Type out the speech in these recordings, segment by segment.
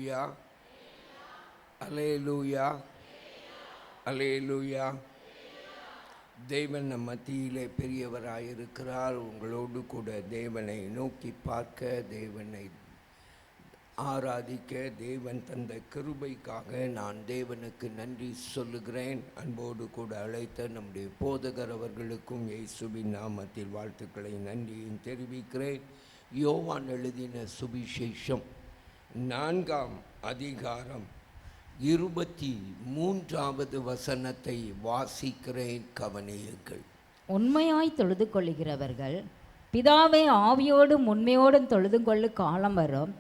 அல்லேலூயா, அல்லேலூயா, அல்லேலூயா. தேவன் நம் மத்தியிலே பெரியவராயிருக்கிறார். உங்களோடு கூட தேவனை நோக்கி பார்க்க, தேவனை ஆராதிக்க, தேவன் தந்த கிருபைக்காக நான் தேவனுக்கு நன்றி சொல்லுகிறேன். அன்போடு கூட அழைத்த நம்முடைய போதகர் அவர்களுக்கும் இயேசுவின் நாமத்தில் வாழ்த்துக்களை நன்றியும் தெரிவிக்கிறேன். யோவான் எழுதின சுவிசேஷம் 4ஆம் அதிகாரம் 23வது வசனத்தை வாசிக்கிறேன், கவனியுங்கள். உண்மையாய் தொழுது கொள்ளுகிறவர்கள் பிதாவை ஆவியோடும் உண்மையோடும் தொழுது கொள்ளு காலம் வரும்,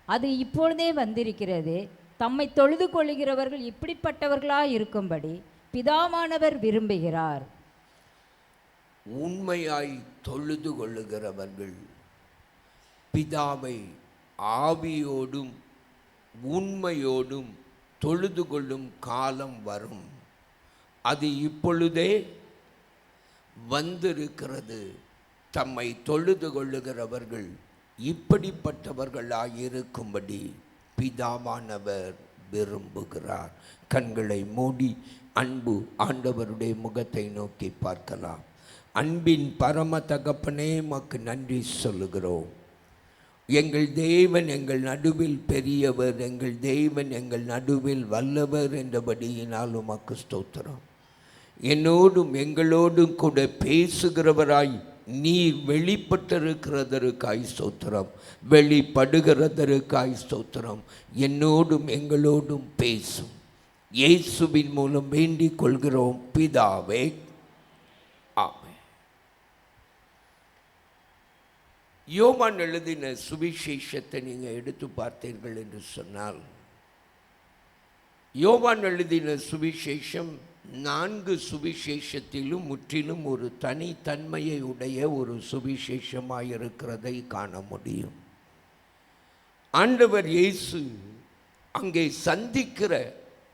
அது இப்பொழுதே வந்திருக்கிறது. தம்மை தொழுது கொள்ளுகிறவர்கள் இப்படிப்பட்டவர்களாய் இருக்கும்படி பிதாவானவர் விரும்புகிறார். உண்மையாய் தொழுது கொள்ளுகிறவர்கள் பிதாவை ஆவியோடும் உண்மையோடும் தொழுது கொள்ளும் காலம் வரும், அது இப்பொழுதே வந்திருக்கிறது. தம்மை தொழுது கொள்ளுகிறவர்கள் இப்படிப்பட்டவர்களாயிருக்கும்படி பிதாவானவர் விரும்புகிறார். கண்களை மூடி அன்பு ஆண்டவருடைய முகத்தை நோக்கி பார்க்கலாம். அன்பின் பரம தகப்பனே, உமக்கு நன்றி சொல்லுகிறோம். எங்கள் தேவன் எங்கள் நடுவில் பெரியவர், எங்கள் தேவன் எங்கள் நடுவில் வல்லவர் என்றபடியினால் உமக்கு ஸ்தோத்திரம். என்னோடும் எங்களோடும் கூட பேசுகிறவராய் நீர் வெளிப்பட்டிருக்கிறதற்காய் ஸ்தோத்திரம், வெளிப்படுகிறதற்காய் ஸ்தோத்திரம். என்னோடும் எங்களோடும் பேசும் இயேசுவின் மூலம் வேண்டிக் கொள்கிறோம் பிதாவே, ஆமென். யோவான் எழுதின சுவிசேஷத்தை நீங்கள் எடுத்து பார்த்தீர்கள் என்று சொன்னால், யோவான் எழுதின சுவிசேஷம் 4 சுவிசேஷத்திலும் முற்றிலும் ஒரு தனித்தன்மையை உடைய ஒரு சுவிசேஷமாயிருக்கிறதை காண முடியும். ஆண்டவர் இயேசு அங்கே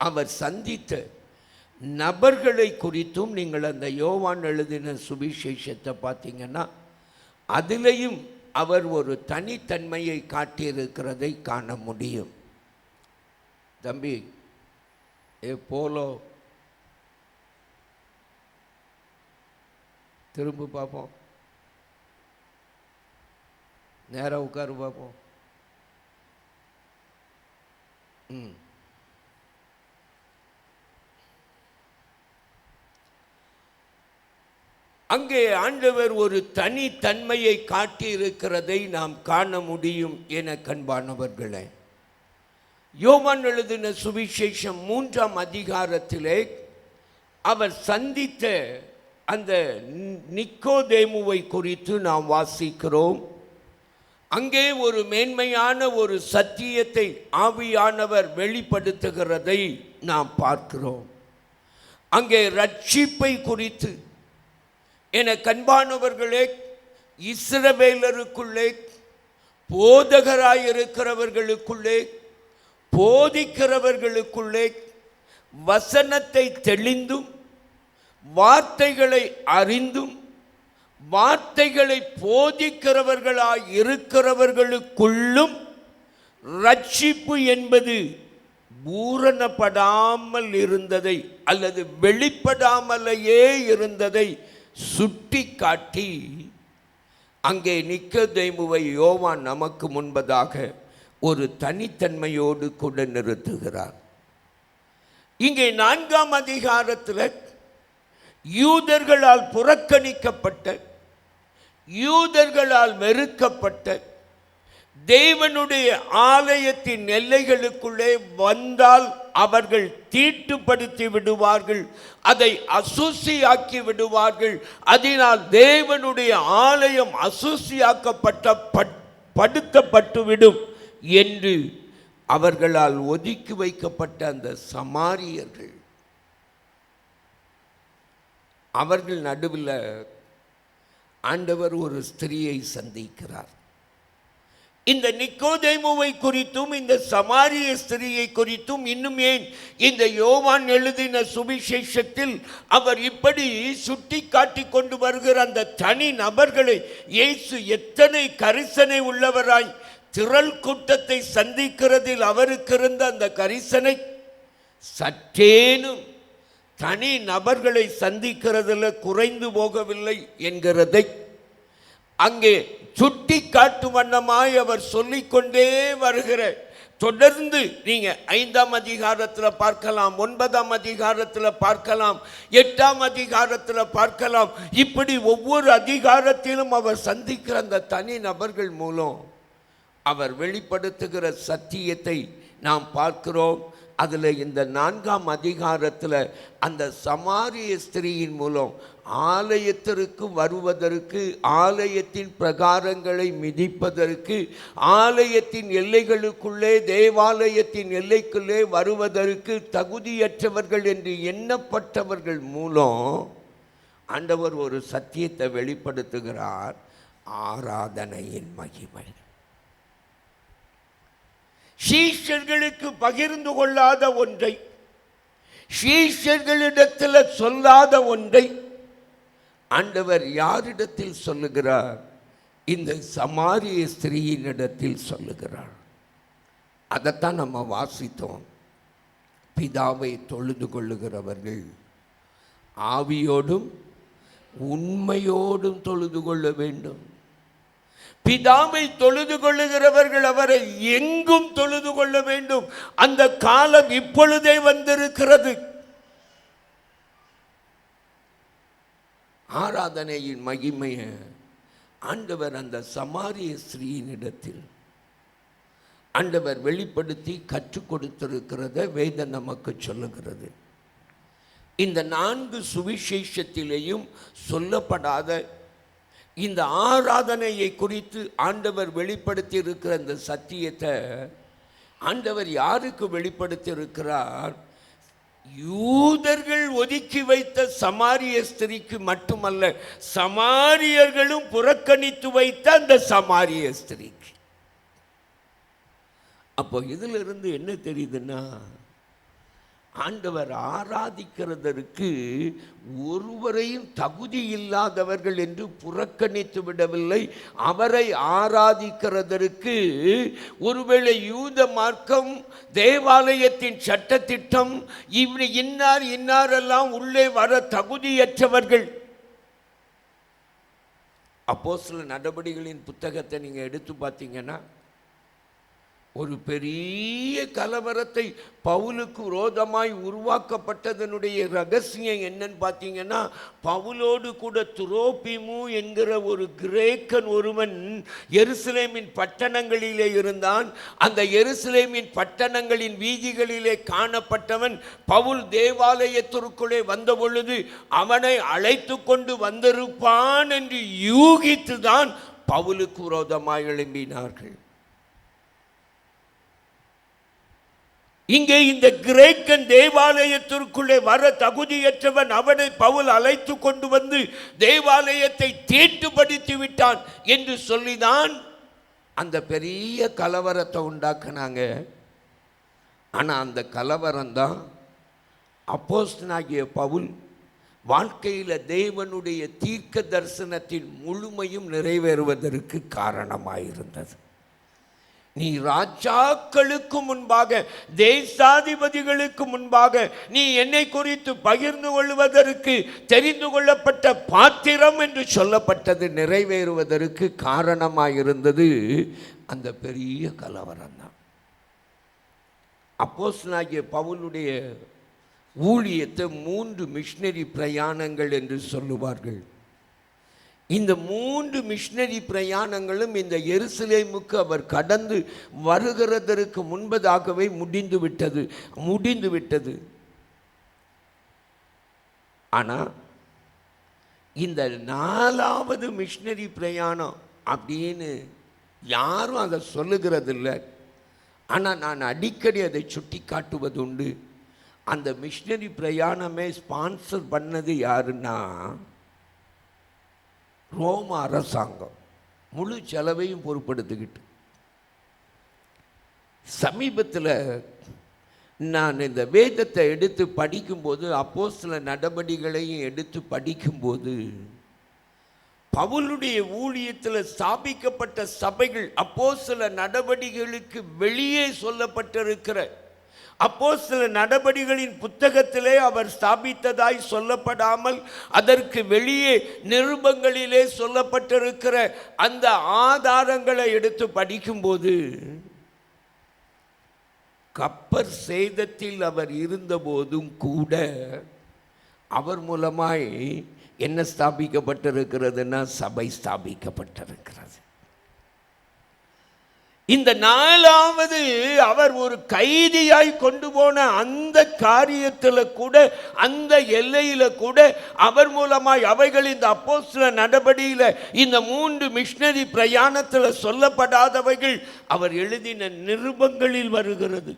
அவர் சந்தித்த நபர்களை குறித்தும் நீங்கள் அந்த யோவான் எழுதின சுவிசேஷத்தை பார்த்தீங்கன்னா அதிலையும் அவர் ஒரு தனித்தன்மையை காட்டியிருக்கிறதை காண முடியும். தம்பி போலோ திரும்ப பார்ப்போம், நேராக உட்காரு பார்ப்போம். அங்கே ஆண்டவர் ஒரு தனித்தன்மையை காட்டியிருக்கிறதை நாம் காண முடியும். என கண்பானவர்களே, யோவான் எழுதின சுவிசேஷம் 3ஆம் அதிகாரத்திலே அவர் சந்தித்த அந்த நிக்கோதேமுவை குறித்து நாம் வாசிக்கிறோம். அங்கே ஒரு மேன்மையான ஒரு சத்தியத்தை ஆவியானவர் வெளிப்படுத்துகிறதை நாம் பார்க்கிறோம். அங்கே ரட்சிப்பை குறித்து, என கண்பானவர்களே, இஸ்ரவேலருக்குள்ளே போதகராயிருக்கிறவர்களுக்குள்ளே போதிக்கிறவர்களுக்குள்ளே வசனத்தை தெளிந்தும் வார்த்தைகளை அறிந்தும் வார்த்தைகளை போதிக்கிறவர்களாய் இருக்கிறவர்களுக்குள்ளும் ரட்சிப்பு என்பது பூரணப்படாமல் இருந்ததை அல்லது வெளிப்படாமலேயே இருந்ததை சுட்டி காட்டி அங்கே நிக்கோதேமுவை யோவான் நமக்கு முன்பதாக ஒரு தனித்தன்மையோடு கூட நிறுத்துகிறார். இங்கே 4ஆம் அதிகாரத்தில் யூதர்களால் புறக்கணிக்கப்பட்ட, யூதர்களால் வெறுக்கப்பட்ட, தேவனுடைய ஆலயத்தின் எல்லைகளுக்குள்ளே வந்தால் அவர்கள் தீட்டுப்படுத்தி விடுவார்கள், அதை அசுசியாக்கி விடுவார்கள், அதனால் தேவனுடைய ஆலயம் படுத்தப்பட்டுவிடும் என்று அவர்களால் ஒதுக்கி வைக்கப்பட்ட அந்த சமாரியர்கள், அவர்கள் நடுவில் ஆண்டவர் ஒரு ஸ்திரியை சந்திக்கிறார். இந்த நிக்கோதேமுவை குறித்தும் இந்த சமாரிய ஸ்திரியை குறித்தும் இன்னும் ஏன் இந்த யோவான் எழுதின சுவிசேஷத்தில் அவர் இப்படி சுட்டி காட்டி கொண்டு வருகிற அந்த தனி நபர்களை இயேசு எத்தனை கரிசனை உள்ளவராய் திரள் கூட்டத்தை சந்திக்கிறதில் அவருக்கு இருந்த அந்த கரிசனை சற்றேனும் தனி நபர்களை சந்திக்கிறதில் குறைந்து போகவில்லை என்கிறதை அங்கே சுட்டி காட்டும் வண்ணமாய் அவர் சொல்லிக்கொண்டே வருகிற தொடர்ந்து நீங்க 5ஆம் அதிகாரத்தில் பார்க்கலாம், 9ஆம் அதிகாரத்தில் பார்க்கலாம், 8ஆம் அதிகாரத்தில் பார்க்கலாம். இப்படி ஒவ்வொரு அதிகாரத்திலும் அவர் சந்திக்கிற அந்த தனி நபர்கள் மூலம் அவர் வெளிப்படுத்துகிற சத்தியத்தை நாம் பார்க்கிறோம். அதில் இந்த 4ஆம் அதிகாரத்தில் அந்த சமாரிய ஸ்திரீயின் மூலம் ஆலயத்திற்கு வருவதற்கு, ஆலயத்தின் பிரகாரங்களை மிதிப்பதற்கு, ஆலயத்தின் எல்லைகளுக்குள்ளே, தேவாலயத்தின் எல்லைக்குள்ளே வருவதற்கு தகுதியற்றவர்கள் என்று எண்ணப்பட்டவர்கள் மூலம் ஆண்டவர் ஒரு சத்தியத்தை வெளிப்படுத்துகிறார். ஆராதனையின் மகிமை. சீஷர்களுக்கு பகிர்ந்து கொள்ளாத ஒன்றை, சீஷர்களிடத்தில் சொல்லாத ஒன்றை ஆண்டவர் யாரிடத்தில் சொல்லுகிறார்? இந்த சமாரிய ஸ்திரீயினிடத்தில் சொல்லுகிறார். அதைத்தான் நம்ம வாசித்தோம். பிதாவை தொழுது கொள்ளுகிறவர்கள் ஆவியோடும் உண்மையோடும் தொழுது கொள்ள வேண்டும். பிதாவை தொழுது கொள்ளுகிறவர்கள் அவரை எங்கும் தொழுது கொள்ள வேண்டும். அந்த காலம் இப்பொழுதே வந்திருக்கிறது. ஆராதனையின் மகிமையை ஆண்டவர் அந்த சமாரிய ஸ்திரீயினிடத்தில் ஆண்டவர் வெளிப்படுத்தி கற்றுக் கொடுத்திருக்கிறத வேதம் நமக்கு சொல்லுகிறது. இந்த 4 சுவிசேஷத்திலேயும் சொல்லப்படாத இந்த ஆராதனையை குறித்து ஆண்டவர் வெளிப்படுத்தி இருக்கிற இந்த சத்தியத்தை ஆண்டவர் யாருக்கு வெளிப்படுத்தி இருக்கிறார்? யூதர்கள் ஒதுக்கி வைத்த சமாரிய ஸ்திரீக்கு மட்டுமல்ல, சமாரியர்களும் புறக்கணித்து வைத்த அந்த சமாரிய ஸ்திரீக்கு. அப்போ இதிலிருந்து என்ன தெரியுதுன்னா, ஆண்டவர் ஆராதிக்கிறதற்கு ஒருவரையும் தகுதி இல்லாதவர்கள் என்று புறக்கணித்து விடவில்லை. அவரை ஆராதிக்கிறதற்கு ஒருவேளை யூத மார்க்கம், தேவாலயத்தின் சட்டத்திட்டம், இப்படி இன்னாரெல்லாம் உள்ளே வர தகுதியற்றவர்கள். அப்போஸ்தலர் நடபடிகளின் புத்தகத்தை நீங்கள் எடுத்து பார்த்தீங்கன்னா ஒரு பெரிய கலவரத்தை பவுலுக்கு விரோதமாய் உருவாக்கப்பட்டதனுடைய ரகசியம் என்னன்னு பார்த்தீங்கன்னா, பவுலோடு கூட துரோபிமு என்கிற ஒரு கிரேக்கன் ஒருவன் எருசலேமின் பட்டணங்களிலே இருந்தான். அந்த எருசலேமின் பட்டணங்களின் வீதிகளிலே காணப்பட்டவன் பவுல் தேவாலயத்திற்குள்ளே வந்த பொழுது அவனை அழைத்து கொண்டு வந்திருப்பான் என்று யூகித்துதான் பவுலுக்கு விரோதமாய் எழும்பினார்கள். இங்கே இந்த கிரேக்கன் தேவாலயத்திற்குள்ளே வர தகுதியற்றவன், அவனை பவுல் அழைத்து கொண்டு வந்து தேவாலயத்தை தீட்டுப்படுத்தி விட்டான் என்று சொல்லிதான் அந்த பெரிய கலவரத்தை உண்டாக்குனாங்க. ஆனால் அந்த கலவரம் தான் அப்போஸ்தலனாகிய பவுல் வாழ்க்கையில் தேவனுடைய தீர்க்க தரிசனத்தின் முழுமையும் நிறைவேறுவதற்கு காரணமாயிருந்தது. நீ ராஜாக்களுக்கு முன்பாக, தேசாதிபதிகளுக்கு முன்பாக நீ என்னை குறித்து பகிர்ந்து கொள்வதற்கு தெரிந்து கொள்ளப்பட்ட பாத்திரம் என்று சொல்லப்பட்டது நிறைவேறுவதற்கு காரணமாயிருந்தது அந்த பெரிய கலவரம் தான். அப்போஸ்தலனாகிய பவுலுடைய ஊழியத்தை 3 மிஷனரி பிரயாணங்கள் என்று சொல்லுவார்கள். இந்த 3 மிஷனரி பிரயாணங்களும் இந்த எருசலேமுக்கு அவர் கடந்து வருகிறதற்கு முன்பதாகவே முடிந்து விட்டது. ஆனால் இந்த 4வது மிஷனரி பிரயாணம் அப்படின்னு யாரும் அதை சொல்லுகிறதில்லை. ஆனால் நான் அடிக்கடி அதை சுட்டி காட்டுவது உண்டு. அந்த மிஷனரி பிரயாணமே ஸ்பான்சர் பண்ணது யாருன்னா ரோம அரசாங்கம். முழு செலவையும் பொறுப்படுத்திக்கிட்டு. சமீபத்தில் நான் இந்த வேதத்தை எடுத்து படிக்கும்போது, அப்போஸ்தலர் நடபடிகளையும் எடுத்து படிக்கும்போது பவுலுடைய ஊழியத்தில் ஸ்தாபிக்கப்பட்ட சபைகள் அப்போஸ்தல நடபடிகளுக்கு வெளியே சொல்லப்பட்டிருக்கிற அப்போஸ்தல நடபடிகளின் புத்தகத்திலே அவர் ஸ்தாபித்ததாய் சொல்லப்படாமல் அதற்கு வெளியே நிருபங்களிலே சொல்லப்பட்டிருக்கிற அந்த ஆதாரங்களை எடுத்து படிக்கும்போது கப்பர் சேதத்தில் அவர் இருந்தபோதும் கூட அவர் மூலமாய் என்ன ஸ்தாபிக்கப்பட்டிருக்கிறதுனா சபை ஸ்தாபிக்கப்பட்டிருக்கிறது. இந்த 4வது அவர் ஒரு கைதியாய் கொண்டு போன அந்த காரியத்தில் கூட, அந்த எல்லையில கூட அவர் மூலமாய் அவைகள் இந்த அப்போஸ்தல நடபடியில் இந்த 3 மிஷனரி பிரயாணத்தில் சொல்லப்படாதவைகள் அவர் எழுதின நிருபங்களில் வருகிறது.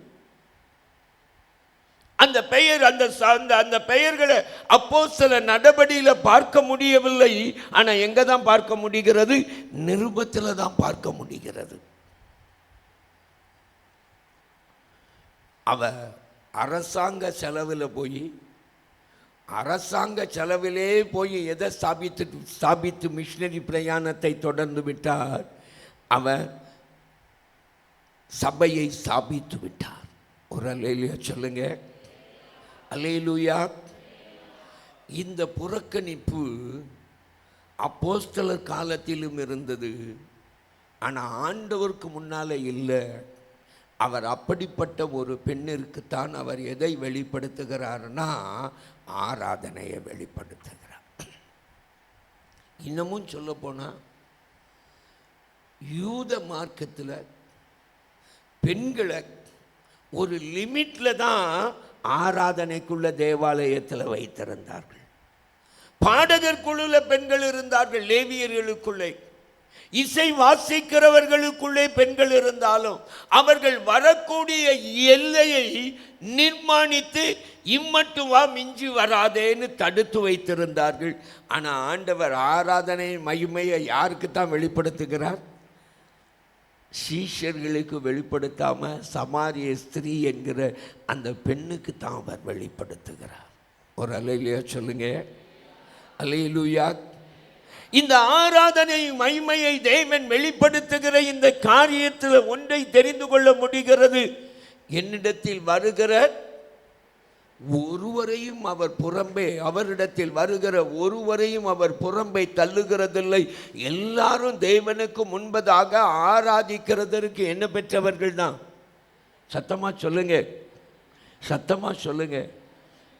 அந்த பெயர் அந்த பெயர்களை அப்போஸ்தல நடபடியில பார்க்க முடியவில்லை. ஆனா எங்க தான் பார்க்க முடிகிறது? நிருபத்தில் தான் பார்க்க முடிகிறது. அவ அரசாங்க செலவிலே போய் எதை ஸ்தாபித்து மிஷனரி பிரயாணத்தை தொடர்ந்து விட்டார். அவர் சபையை ஸ்தாபித்து விட்டார். ஒரு அல்லேலூயா சொல்லுங்க. அல்லேலூயா. இந்த புறக்கணிப்பு அப்போஸ்தலர் காலத்திலும் இருந்தது. ஆனால் ஆண்டவருக்கு முன்னாலே இல்லை. அவர் அப்படிப்பட்ட ஒரு பெண்ணிற்குத்தான் அவர் எதை வெளிப்படுத்துகிறார்னா ஆராதனையை வெளிப்படுத்துகிறார். இன்னமும் சொல்ல போனால் யூத மார்க்கத்தில் பெண்களை ஒரு லிமிட்டில் தான் ஆராதனைக்குள்ள தேவாலயத்தில் வைத்திருந்தார்கள். பாடகர் குழுவில் பெண்கள் இருந்தார்கள். லேவியர்களுக்குள்ளே இசை வாசிக்கிறவர்களுக்குள்ளே பெண்கள் இருந்தாலும் அவர்கள் வரக்கூடிய எல்லையை நிர்மாணித்து இம்மட்டும் வா மிஞ்சி வராதேன்னு தடுத்து வைத்திருந்தார்கள். ஆனால் ஆண்டவர் ஆராதனை மகிமையை யாருக்கு தான் வெளிப்படுத்துகிறார்? சீஷர்களுக்கு வெளிப்படுத்தாம சமாரிய ஸ்திரீ என்கிற அந்த பெண்ணுக்கு தான் அவர் வெளிப்படுத்துகிறார். ஒரு அல்லேலூயா சொல்லுங்க. அல்லேலூயா. இந்த ஆராதனை மகிமையை தேவன் வெளிப்படுத்துகிற இந்த காரியத்தில் ஒன்றை தெரிந்து கொள்ள முடிகிறது. என்னிடத்தில் வருகிற ஒருவரையும் அவர் புறம்பே, அவரிடத்தில் வருகிற ஒருவரையும் அவர் புறம்பே தள்ளுகிறதில்லை. எல்லாரும் தேவனுக்கு முன்பதாக ஆராதிக்கிறதற்கு என்ன பெற்றவர்கள் தான். சத்தமா சொல்லுங்க, சத்தமா சொல்லுங்க.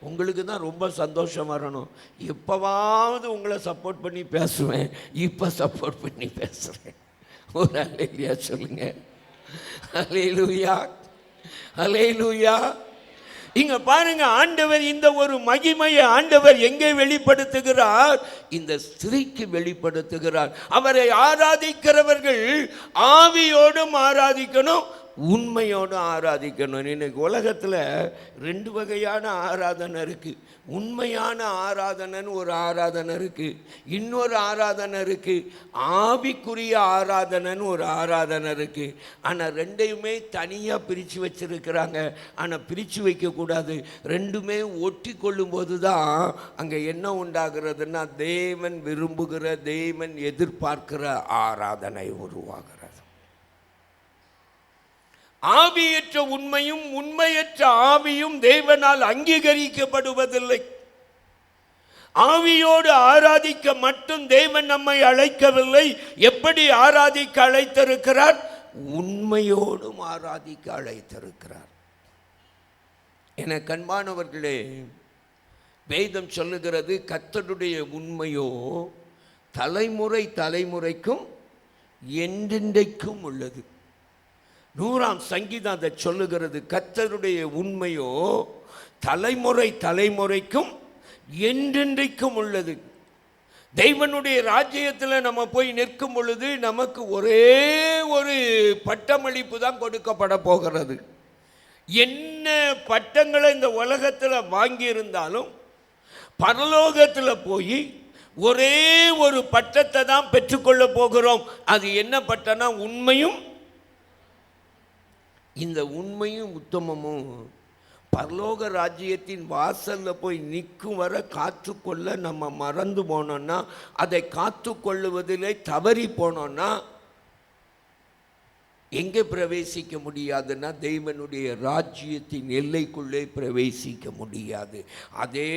உங்களுக்கு தான் ரொம்ப சந்தோஷம் வரணும். எப்போவாவது உங்களை சப்போர்ட் பண்ணி பேசுவேன், இப்போ சப்போர்ட் பண்ணி பேசுகிறேன். ஒரு அல்லேலூயா சொல்லுங்க. அல்லேலூயா, அல்லேலூயா. இங்க பாருங்க, ஆண்டவர் இந்த ஒரு மகிமையை ஆண்டவர் எங்கே வெளிப்படுத்துகிறார்? இந்த ஸ்திரீக்கு வெளிப்படுத்துகிறார். அவரை ஆராதிக்கிறவர்கள் ஆவியோடும் ஆராதிக்கணும், உண்மையோடு ஆராதிக்கணும். இன்னைக்கு உலகத்தில் 2 வகையான ஆராதனை இருக்குது. உண்மையான ஆராதனைன்னு ஒரு ஆராதனை இருக்குது, இன்னொரு ஆராதனை இருக்குது ஆவிக்குரிய ஆராதனைன்னு ஒரு ஆராதனை இருக்குது. ஆனால் ரெண்டையுமே தனியாக பிரித்து வச்சிருக்கிறாங்க. ஆனால் பிரித்து வைக்கக்கூடாது. ரெண்டுமே ஒட்டி கொள்ளும்போது தான் அங்கே என்ன உண்டாகிறதுன்னா தேவன் விரும்புகிற, தேவன் எதிர்பார்க்கிற ஆராதனை உருவாகிறது. ஆவியற்ற உண்மையும் உண்மையற்ற ஆவியும் தேவனால் அங்கீகரிக்கப்படுவதில்லை. ஆவியோடு ஆராதிக்க மட்டும் தேவன் நம்மை அழைக்கவில்லை. எப்படி ஆராதிக்க அழைத்திருக்கிறார்? உண்மையோடும் ஆராதிக்க அழைத்திருக்கிறார். என கண்பானவர்களே, வேதம் சொல்லுகிறது, கர்த்தருடைய உண்மையோ தலைமுறை தலைமுறைக்கும் என்றென்றைக்கும் உள்ளது. 100ஆம் சங்கீதம் அதை சொல்லுகிறது. கர்த்தருடைய உண்மையோ தலைமுறை தலைமுறைக்கும் என்றென்றைக்கும் உள்ளது. தெய்வனுடைய ராஜ்யத்தில் நம்ம போய் நிற்கும் பொழுது நமக்கு ஒரே ஒரு பட்டமளிப்பு தான் கொடுக்கப்பட போகிறது. என்ன பட்டங்களை இந்த உலகத்தில் வாங்கியிருந்தாலும் பரலோகத்தில் போய் ஒரே ஒரு பட்டத்தை தான் பெற்றுக்கொள்ள போகிறோம். அது என்ன பட்டம்னா உண்மையும். இந்த உண்மையும் உத்தமமும் பரலோக ராஜ்யத்தின் வாசல்ல போய் நிற்கும் வர காத்துக்கொள்ள நம்ம மறந்து போனோம்னா, அதை காத்து கொள்ளுவதிலே தவறி போனோம்னா எங்கே பிரவேசிக்க முடியாதுன்னா தேவனுடைய ராஜ்யத்தின் எல்லைக்குள்ளே பிரவேசிக்க முடியாது. அதே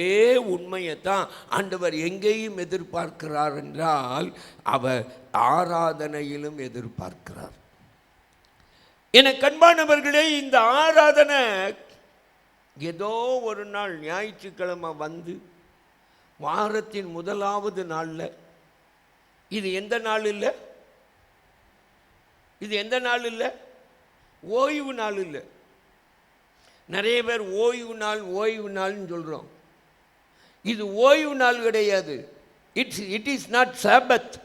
உண்மையை தான் ஆண்டவர் எங்கேயும் எதிர்பார்க்கிறார் என்றால் அவர் ஆராதனையிலும் எதிர்பார்க்கிறார். என கண்பானவர்களே, இந்த ஆராதனை ஏதோ ஒரு நாள் ஞாயிற்றுக்கிழமை வந்து வாரத்தின் முதலாவது நாளில், இது எந்த நாள் இல்லை, இது எந்த நாள் இல்லை, ஓய்வு நாள் இல்லை. நிறைய பேர் ஓய்வு நாள் ஓய்வு நாள்னு சொல்கிறோம். இது ஓய்வு நாள் கிடையாது. It is not Sabbath.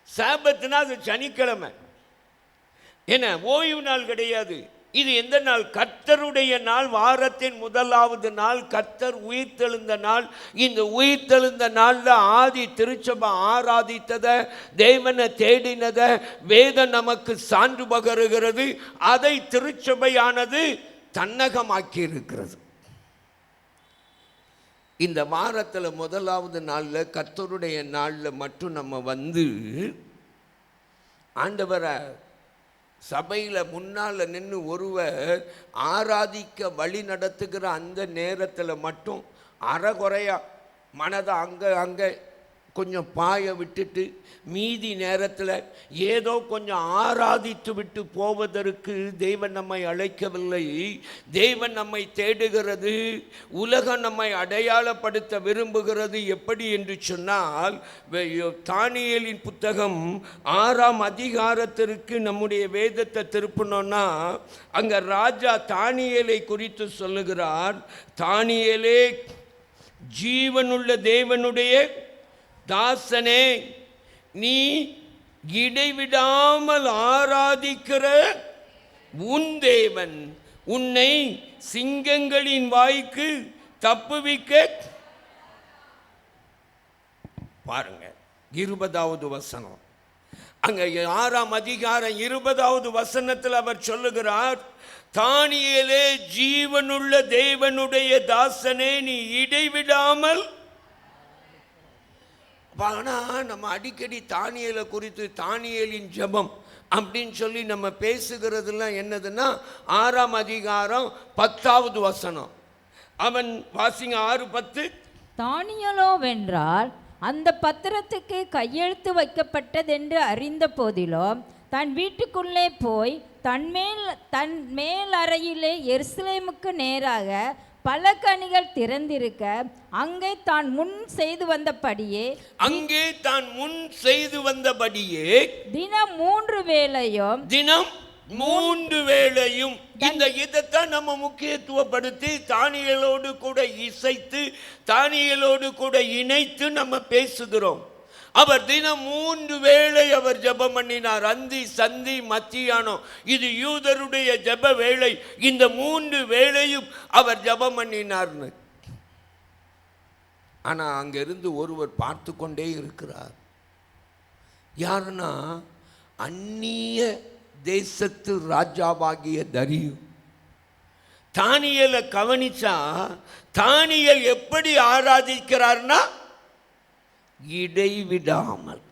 சாபத்னா அது சனிக்கிழமை. என்ன, ஓய்வு நாள் கிடையாது. இது எந்த நாள்? கர்த்தருடைய நாள், வாரத்தின் முதலாவது நாள், கர்த்தர் உயிர்த்தெழுந்த நாள். இந்த உயிர்த்தெழுந்த நாளில் ஆதி திருச்சபை ஆராதித்தத, தேவனை தேடினத வேதம் நமக்கு சான்று பகருகிறது. அதை திருச்சபையானது தன்னகமாக்கி இருக்கிறது. இந்த வாரத்தில் முதலாவது நாளில், கர்த்தருடைய நாளில் மட்டும் நம்ம வந்து ஆண்டவரை சபையில் முன்னால் நின்று ஒருவர் ஆராதிக்க வழி நடத்துகிற அந்த நேரத்தில் மட்டும் அறகுறையா மனதை அங்கே கொஞ்சம் பாய விட்டுட்டு மீதி நேரத்தில் ஏதோ கொஞ்சம் ஆராதித்து விட்டு போவதற்கு தேவன் நம்மை அழைக்கவில்லை. தேவன் நம்மை தேடுகிறது. உலகம் நம்மை அடையாளப்படுத்த விரும்புகிறது. எப்படி என்று சொன்னால், தானியேலின் புத்தகம் 6ஆம் அதிகாரத்திற்கு நம்முடைய வேதத்தை திருப்பினோன்னா, அங்கே ராஜா தானியேலை குறித்து சொல்லுகிறார். தானியேலே, ஜீவனுள்ள தேவனுடைய தாசனே, நீ இடைவிடாமல் ஆராதிக்கிற உன் தேவன் உன்னை சிங்கங்களின் வாய்க்கு தப்புவிக்க. பாருங்க, 20வது வசனம். அங்க 6ஆம் அதிகாரம் 20வது வசனத்தில் அவர் சொல்லுகிறார், தானியேலே, ஜீவனுள்ள தேவனுடைய தாசனே, நீ இடைவிடாமல். ஆனால் நம்ம அடிக்கடி தானியேலை குறித்து தானியேலின் ஜெபம் அப்படின்னு சொல்லி நம்ம பேசுகிறதுலாம் என்னதுன்னா, 6ஆம் அதிகாரம் 10வது வசனம். அவன் வாசிங்க, 6:10. தானியேலோ வென்றால் அந்த பத்திரத்துக்கு கையெழுத்து வைக்கப்பட்டதென்று அறிந்த போதிலும் தன் வீட்டுக்குள்ளே போய் தன் மேல் அறையிலே எருசலேமுக்கு நேராக பல கனிகள் திறந்திருக்க அங்கே தான் முன் செய்து வந்தபடியே தினம் 3 வேளையும் இந்த இதைத்தான் நம்ம முக்கியத்துவப்படுத்தி தானியேலோடு கூட இசைத்து, தானியேலோடு கூட இணைத்து நம்ம பேசுகிறோம். அவர் தினம் 3 வேளை அவர் ஜெபம் பண்ணினார். அந்தி, சந்தி, மத்தியானம். இது யூதருடைய ஜெப வேளை. இந்த 3 வேளையும் அவர் ஜெபம் பண்ணினார்னு. ஆனா அங்கிருந்து ஒருவர் பார்த்து கொண்டே இருக்கிறார். யாருன்னா, அந்நிய தேசத்து ராஜாவாகிய தரியு. தானியேலை கவனிச்சா, தானியேல் எப்படி ஆராதிக்கிறார்னா, இடைவிடாமல்.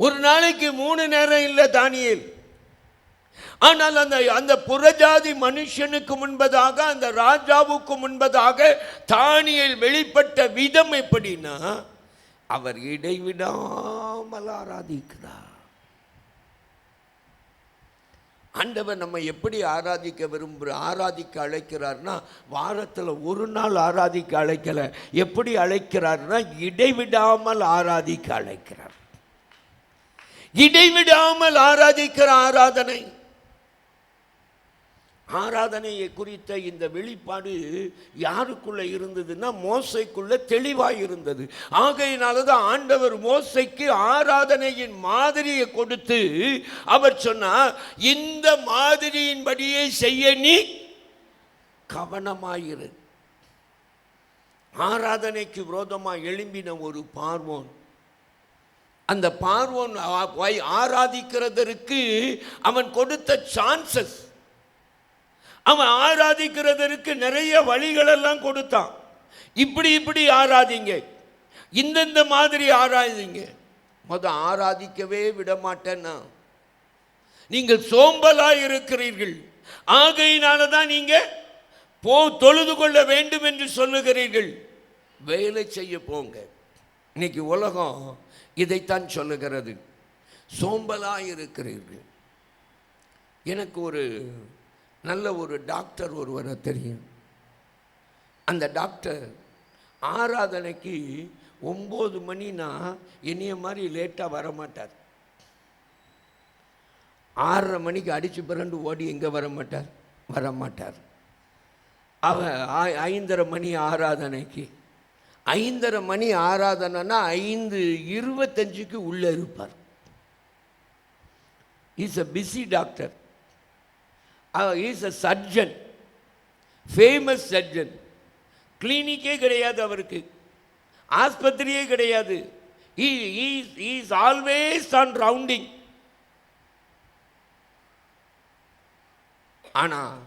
ஒரு நாளைக்கு 3 நேரம் இல்லை தானியேல். ஆனால் அந்த புறஜாதி மனுஷனுக்கு முன்பதாக, அந்த ராஜாவுக்கு முன்பதாக தானியேல் வெளிப்பட்ட விதம் எப்படின்னா, அவர் இடைவிடாமல் ஆராதிக்கிறார். ஆண்டவர் நம்ம எப்படி ஆராதிக்க அழைக்கிறார்னா, வாரத்தில் ஒரு நாள் ஆராதிக்க அழைக்கல. எப்படி அழைக்கிறார்னா, இடைவிடாமல் ஆராதிக்க அழைக்கிறார். இடைவிடாமல் ஆராதிக்கிற ஆராதனை. ஆராதனையை குறித்த இந்த வெளிப்பாடு யாருக்குள்ள இருந்ததுன்னா, மோசைக்குள்ள தெளிவாய் இருந்தது. ஆகையினாலதான் ஆண்டவர் மோசைக்கு ஆராதனையின் மாதிரியை கொடுத்து அவர் சொன்னார், இந்த மாதிரியின்படியே செய்ய நீ கவனமாயிரு. ஆராதனைக்கு விரோதமாக எழும்பின ஒரு பார்வோன், அந்த பார்வோன் ஆராதிக்கிறதற்கு அவன் கொடுத்த சான்சஸ், அவன் ஆராதிக்கிறதற்கு நிறைய வழிகளெல்லாம் கொடுத்தான். இப்படி இப்படி ஆராதிங்க, இந்தந்த மாதிரி ஆராதிங்க. ஆராதிக்கவே விட மாட்டேன்னா நீங்கள் சோம்பலாய் இருக்கிறீர்கள், ஆகையினால தான் நீங்க தொழுது கொள்ள வேண்டும் என்று சொல்லுகிறீர்கள். வேலை செய்ய போங்க. இன்னைக்கு உலகம் இதைத்தான் சொல்லுகிறது, சோம்பலாய் இருக்கிறீர்கள். எனக்கு ஒரு நல்ல ஒரு டாக்டர் ஒருவரை தெரியும். அந்த டாக்டர் ஆராதனைக்கு 9 மணினா என்னைய மாதிரி லேட்டாக வரமாட்டார். 6:30 மணிக்கு அடித்து பிறண்டு ஓடி எங்கே வரமாட்டார். அவர் 5:30 மணி ஆராதனைக்கு, 5:30 மணி ஆராதனைனா 5:25க்கு உள்ளே இருப்பார். Is a busy doctor. Is a surgeon, famous surgeon. கிளினிக்கே கிடையாது அவருக்கு, ஆஸ்பத்திரியே கிடையாது. Is always on rounding. ஆனால்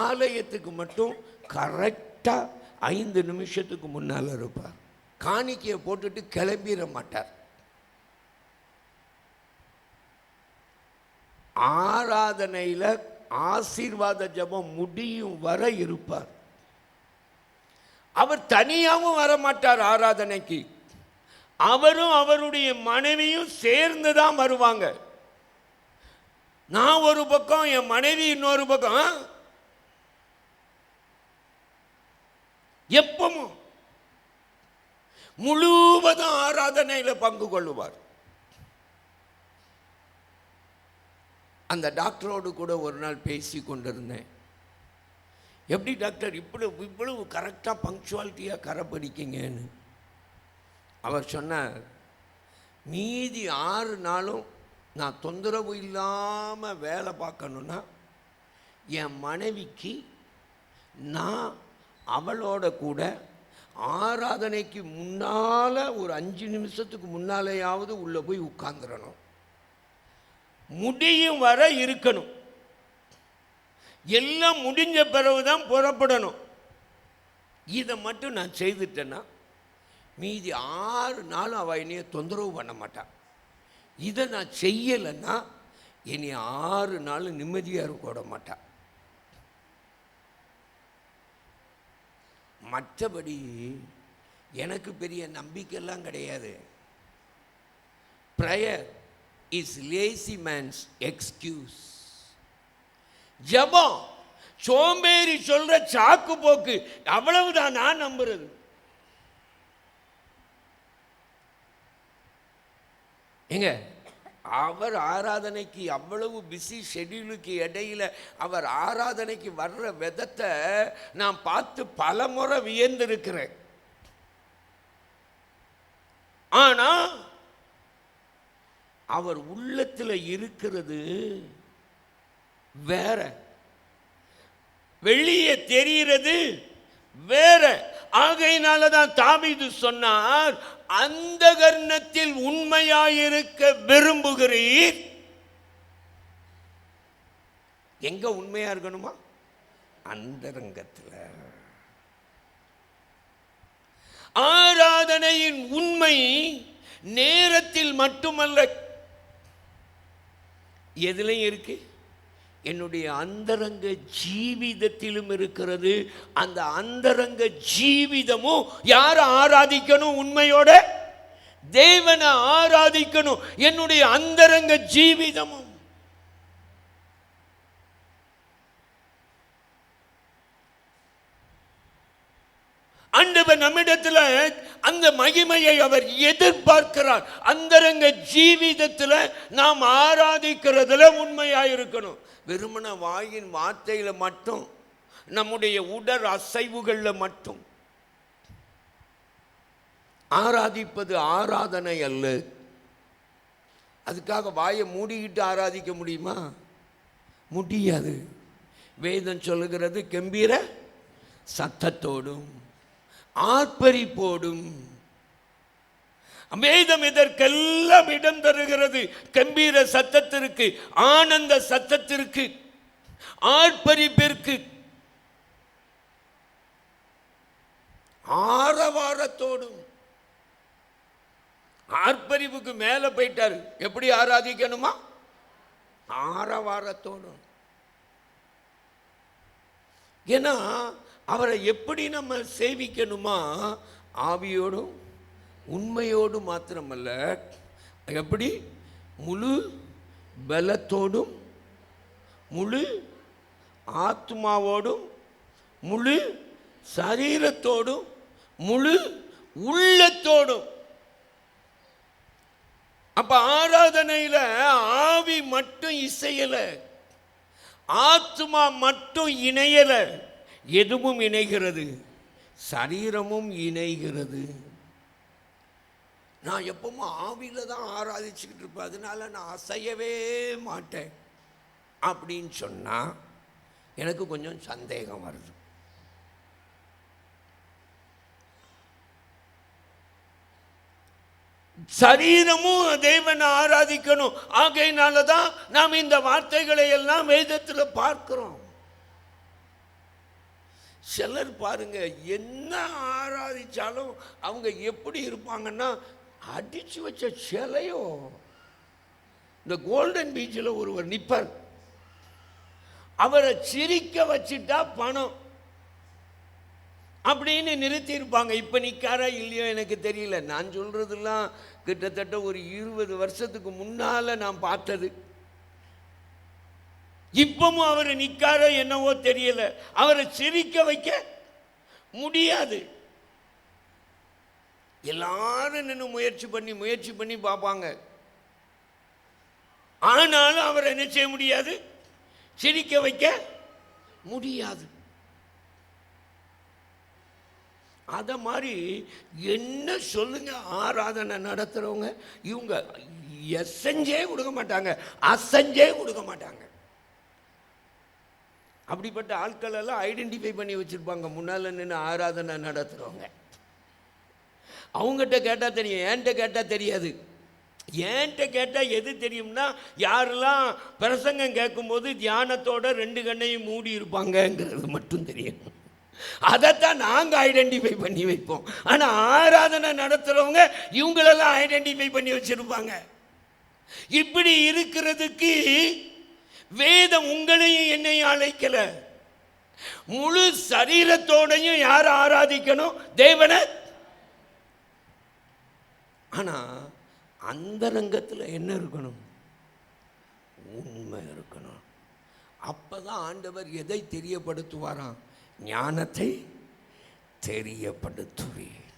ஆலயத்துக்கு மட்டும் கரெக்டாக 5 நிமிஷத்துக்கு முன்னால் இருப்பார். காணிக்கையை போட்டுட்டு கிளம்பிட மாட்டார். ஆராதனையில் ஆசீர்வாத ஜெபம் முடியும் வரை இருப்பார். அவர் தனியாகவும் வரமாட்டார் ஆராதனைக்கு. அவரும் அவருடைய மனைவியும் சேர்ந்து தான் வருவாங்க. நான் ஒரு பக்கம், என் மனைவி இன்னொரு பக்கம். எப்பவும் முழுவதும் ஆராதனையில் பங்கு கொள்ளுவார். அந்த டாக்டரோடு கூட ஒரு நாள் பேசி கொண்டிருந்தேன். எப்படி டாக்டர் இவ்வளவு கரெக்டாக பங்க்சுவாலிட்டியாக கரைப்பிடிக்கிங்கன்னு. அவர் சொன்னார், மீதி 6 நாளும் நான் தொந்தரவு இல்லாமல் வேலை பார்க்கணுன்னா என் மனைவிக்கு நான் அவளோட கூட ஆராதனைக்கு முன்னால் ஒரு 5 நிமிஷத்துக்கு முன்னாலேயாவது உள்ளே போய் உட்கார்ந்துடணும், முடியும் வர இருக்கணும். எல்லாம் முடிஞ்ச பிறகுதான் புறப்படணும். இதை மட்டும் நான் செய்துட்டேன்னா மீதி 6 நாளும் அவள் என்னைய தொந்தரவு பண்ண மாட்டான். இதை நான் செய்யலைன்னா என்னை 6 நாள் நிம்மதியாக இருக்க விட மாட்டான். மற்றபடி எனக்கு பெரிய நம்பிக்கையெல்லாம் கிடையாது. Prayer is lazy man's excuse. ஜெபம் சோம்பேறி சொல்ற சாக்கு போக்கு, அவ்வளவுதான் நான் நம்புறது. எங்க அவர் ஆராதனைக்கு அவ்வளவு பிஸி ஷெட்யூலுக்கு இடையில அவர் ஆராதனைக்கு வர்ற விதத்தை நான் பார்த்து பல முறை வியந்திருக்கிறேன். ஆனா அவர் உள்ளத்தில் இருக்கிறது வேற, வெளியே தெரிகிறது வேற. ஆகையினாலதான் தாவீது சொன்னார், அந்த கர்ணத்தில் உண்மையாயிருக்க விரும்புகிறீர். எங்க உண்மையா இருக்கணுமா? அந்தரங்கத்தில். ஆராதனையின் உண்மை நேரத்தில் மட்டுமல்ல, எதிலையும் இருக்கு, என்னுடைய அந்தரங்க ஜீவிதத்திலும் இருக்கிறது. அந்த அந்தரங்க ஜீவிதமும் யார ஆராதிக்கணும்? உண்மையோட தேவனை ஆராதிக்கணும். என்னுடைய அந்தரங்க ஜீவிதமும். ஆண்டவர் நம்மிடத்தில் அந்த மகிமையை அவர் எதிர்பார்க்கிறார். அந்தரங்க ஜீவிதத்தில் நாம் ஆராதிக்கிறதுல உண்மையாயிருக்கணும். வெறுமன வாயின் வார்த்தையில் மட்டும், நம்முடைய உடல் அசைவுகளில் மட்டும் ஆராதிப்பது ஆராதனை அல்ல. அதுக்காக வாயை மூடிக்கிட்டு ஆராதிக்க முடியுமா? முடியாது. வேதம் சொல்லுகிறது, கம்பீர சத்தத்தோடும் ஆர்ப்பரிப்போடும். வேதம் இதற்கெல்லாம் இடம் தருகிறது. கம்பீர சத்தத்திற்கு, ஆனந்த சத்தத்திற்கு. ஆர்ப்பரிப்பிற்கு ஆரவாரத்தோடும். ஆர்ப்பரிப்புக்கு மேல போயிட்டாரு. எப்படி ஆராதிக்கணுமா? ஆரவாரத்தோடும். ஏன்னா அவரை எப்படி நம்ம சேவிக்கணுமா? ஆவியோடும் உண்மையோடு மாத்திரமல்ல, எப்படி முழு பலத்தோடும் முழு ஆத்மாவோடும் முழு சரீரத்தோடும் முழு உள்ளத்தோடும். அப்ப ஆராதனையில ஆவி மட்டும் இசையல, ஆத்மா மட்டும் இணையல, எதுவும் இணைகிறது, சரீரமும் இணைகிறது. நான் எப்பவும் ஆவியில தான் ஆராதிச்சுக்கிட்டு இருப்பேன், அதனால நான் அசையவே மாட்டேன் அப்படின்னு சொன்னா எனக்கு கொஞ்சம் சந்தேகம் வருது. சரீரமும் தேவனை ஆராதிக்கணும். ஆகையினாலதான் நாம் இந்த வார்த்தைகளை எல்லாம் வேதத்தில் பார்க்கிறோம். சிலர் பாருங்க, என்ன ஆராதிச்சாலும் அவங்க எப்படி இருப்பாங்கன்னா, அடிச்சு வச்ச சிலையோ. இந்த கோல்டன் பீச்சில் ஒருவர் நிப்பார், அவரை சிரிக்க வச்சுட்டா பணம் அப்படின்னு நிறுத்தி இருப்பாங்க. இப்ப நிக்காரா இல்லையோ எனக்கு தெரியல. நான் சொல்றதெல்லாம் கிட்டத்தட்ட ஒரு 20 வருஷத்துக்கு முன்னால நான் பார்த்தது. இப்பவும் அவர் நிக்காரோ என்னவோ தெரியல. அவரை சிரிக்க வைக்க முடியாது. எல்லாரும் நின்று முயற்சி பண்ணி பார்ப்பாங்க. ஆனாலும் அவரை என்ன செய்ய முடியாது, சிரிக்க வைக்க முடியாது. அத மாதிரி என்ன சொல்லுங்க, ஆராதனை நடத்துறவங்க இவங்க எசஞ்சே கொடுக்க மாட்டாங்க, அசஞ்சே கொடுக்க மாட்டாங்க. அப்படிப்பட்ட ஆட்கள் எல்லாம் ஐடென்டிஃபை பண்ணி வச்சிருப்பாங்க முன்னால நின்று ஆராதனை நடத்துறவங்க. அவங்ககிட்ட கேட்டா தெரியும், என்கிட்ட கேட்டா தெரியாது. என்கிட்ட கேட்டால் எது தெரியும்னா, யாரெல்லாம் பிரசங்கம் கேட்கும்போது தியானத்தோட 2 கண்ணையும் மூடி இருப்பாங்கங்கிறது மட்டும் தெரியும். அதைத்தான் நாங்கள் ஐடென்டிஃபை பண்ணி வைப்போம். ஆனால் ஆராதனை நடத்துகிறவங்க இவங்களெல்லாம் ஐடென்டிஃபை பண்ணி வச்சிருப்பாங்க. இப்படி இருக்கிறதுக்கு வேதம் உங்களையும் என்னையும் அழைக்கல. முழு சரீரத்தோடையும் யார் ஆராதிக்கணும்? தேவனை. ஆனால் அந்தரங்கத்தில் என்ன இருக்கணும்? உண்மை இருக்கணும். அப்பதான் ஆண்டவர் எதை தெரியப்படுத்துவாராம்? ஞானத்தை தெரியப்படுத்துவேன்.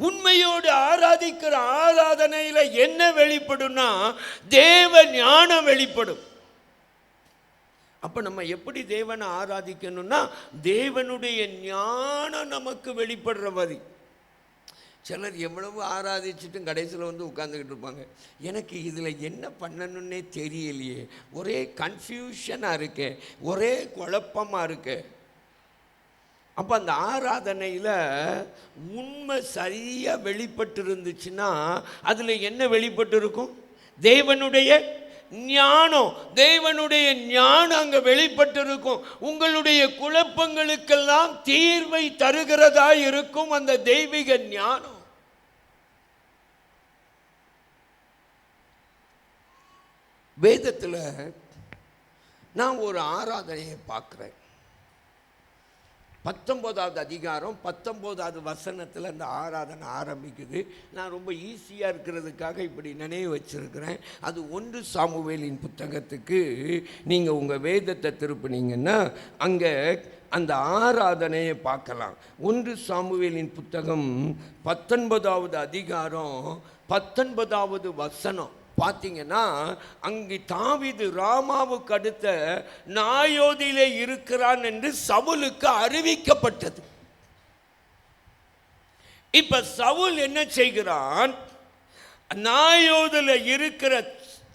உண்மையோடு ஆராதிக்கிற ஆராதனையில் என்ன வெளிப்படும்னா, தேவ ஞானம் வெளிப்படும். அப்ப நம்ம எப்படி தேவனை ஆராதிக்கணும்னா, தேவனுடைய ஞானம் நமக்கு வெளிப்படுற மாதிரி. சிலர் எவ்வளவு ஆராதிச்சுட்டும் கடைசியில் வந்து உட்கார்ந்துக்கிட்டு இருப்பாங்க. எனக்கு இதில் என்ன பண்ணணுன்னே தெரியலையே, ஒரே கன்ஃபியூஷனாக இருக்கு, ஒரே குழப்பமாக இருக்கு. அப்போ அந்த ஆராதனையில் உண்மை சரியாக வெளிப்பட்டு இருந்துச்சுன்னா அதில் என்ன வெளிப்பட்டு இருக்கும்? தேவனுடைய ஞானம். தேவனுடைய ஞானம் அங்கே வெளிப்பட்டு இருக்கும். உங்களுடைய குழப்பங்களுக்கெல்லாம் தீர்வை தருகிறதா இருக்கும் அந்த தெய்வீக ஞானம். வேதத்தில் நான் ஒரு ஆராதனையை பார்க்குறேன். 19வது அதிகாரம் 19வது வசனத்தில் அந்த ஆராதனை ஆரம்பிக்குது. நான் ரொம்ப ஈஸியாக இருக்கிறதுக்காக இப்படி நினைவு வச்சிருக்கிறேன். அது 1 சாமுவேலின் புத்தகத்துக்கு நீங்கள் உங்கள் வேதத்தை திருப்பினீங்கன்னா அங்கே அந்த ஆராதனையை பார்க்கலாம். 1 சாமுவேலின் புத்தகம் 19வது அதிகாரம் 19வது வசனம் பார்த்தீங்கன்னா, அங்கு தாவீது ராமாவுக்கு அடுத்த நாயோதிலே இருக்கிறான் என்று சவுலுக்கு அறிவிக்கப்பட்டது. இப்ப சவுல் என்ன செய்கிறான்? நாயோதில இருக்கிற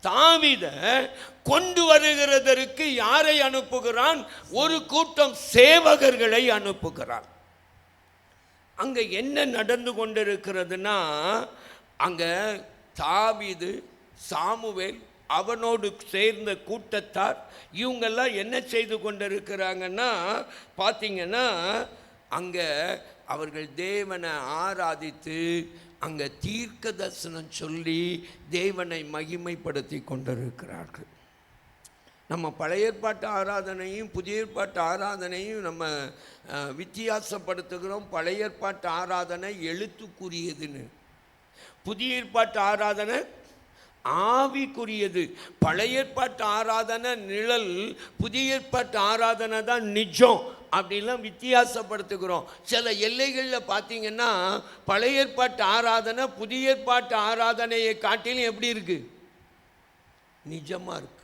தாவீத கொண்டு வருகிறதற்கு யாரை அனுப்புகிறான்? ஒரு கூட்டம் சேவகர்களை அனுப்புகிறான். அங்க என்ன நடந்து கொண்டிருக்கிறதுனா, அங்க தாவீது, சாமுவேல் அவனோடு சேர்ந்த கூட்டத்தார் இவங்கெல்லாம் என்ன செய்து கொண்டிருக்கிறாங்கன்னா பார்த்தீங்கன்னா அங்கே அவர்கள் தேவனை ஆராதித்து அங்கே தீர்க்க தரிசனம் சொல்லி தேவனை மகிமைப்படுத்தி கொண்டிருக்கிறார்கள். நம்ம பழைய ஏற்பாட்டு ஆராதனையும் புதிய ஏற்பாட்டு ஆராதனையும் நம்ம வித்தியாசப்படுத்துகிறோம். பழைய ஏற்பாட்டு ஆராதனை எழுத்துக்குரியதுன்னு, புதிய ஏற்பாட்டு ஆராதனை ஆவிக்குரியது. பழைய ஏற்பாட்டு ஆராதனை நிழல், புதிய ஏற்பாட்டு ஆராதனை தான் நிஜம். அப்படிலாம் வித்தியாசப்படுத்துகிறோம். சில எல்லைகளில் பார்த்தீங்கன்னா பழைய ஏற்பாட்டு ஆராதனை புதிய ஏற்பாட்டு ஆராதனையை காட்டிலும் எப்படி இருக்கு? நிஜமாக இருக்கு.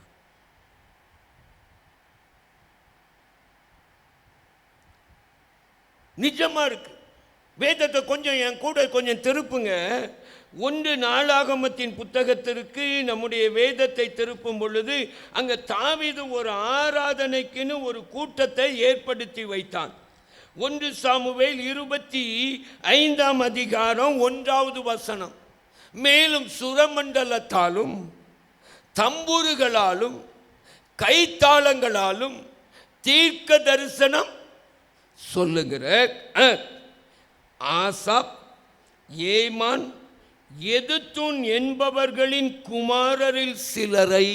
நிஜமாக இருக்கு. வேதத்தை கொஞ்சம் என் கூட கொஞ்சம் திருப்புங்க. 1 நாளாகமத்தின் புத்தகத்திற்கு நம்முடைய வேதத்தை திருப்பும் பொழுது அங்கே தாவீது ஒரு ஆராதனைக்குன்னு ஒரு கூட்டத்தை ஏற்படுத்தி வைத்தான். 1 சாமுவேல் 25ஆம் அதிகாரம் 1வது வசனம். மேலும் சுரமண்டலத்தாலும் தம்புருகளாலும் கைத்தாளங்களாலும் தீர்க்க தரிசனம் சொல்லுகிற ஆசாப், ஏமான், எதுத்தூன் என்பவர்களின் குமாரரில் சிலரை.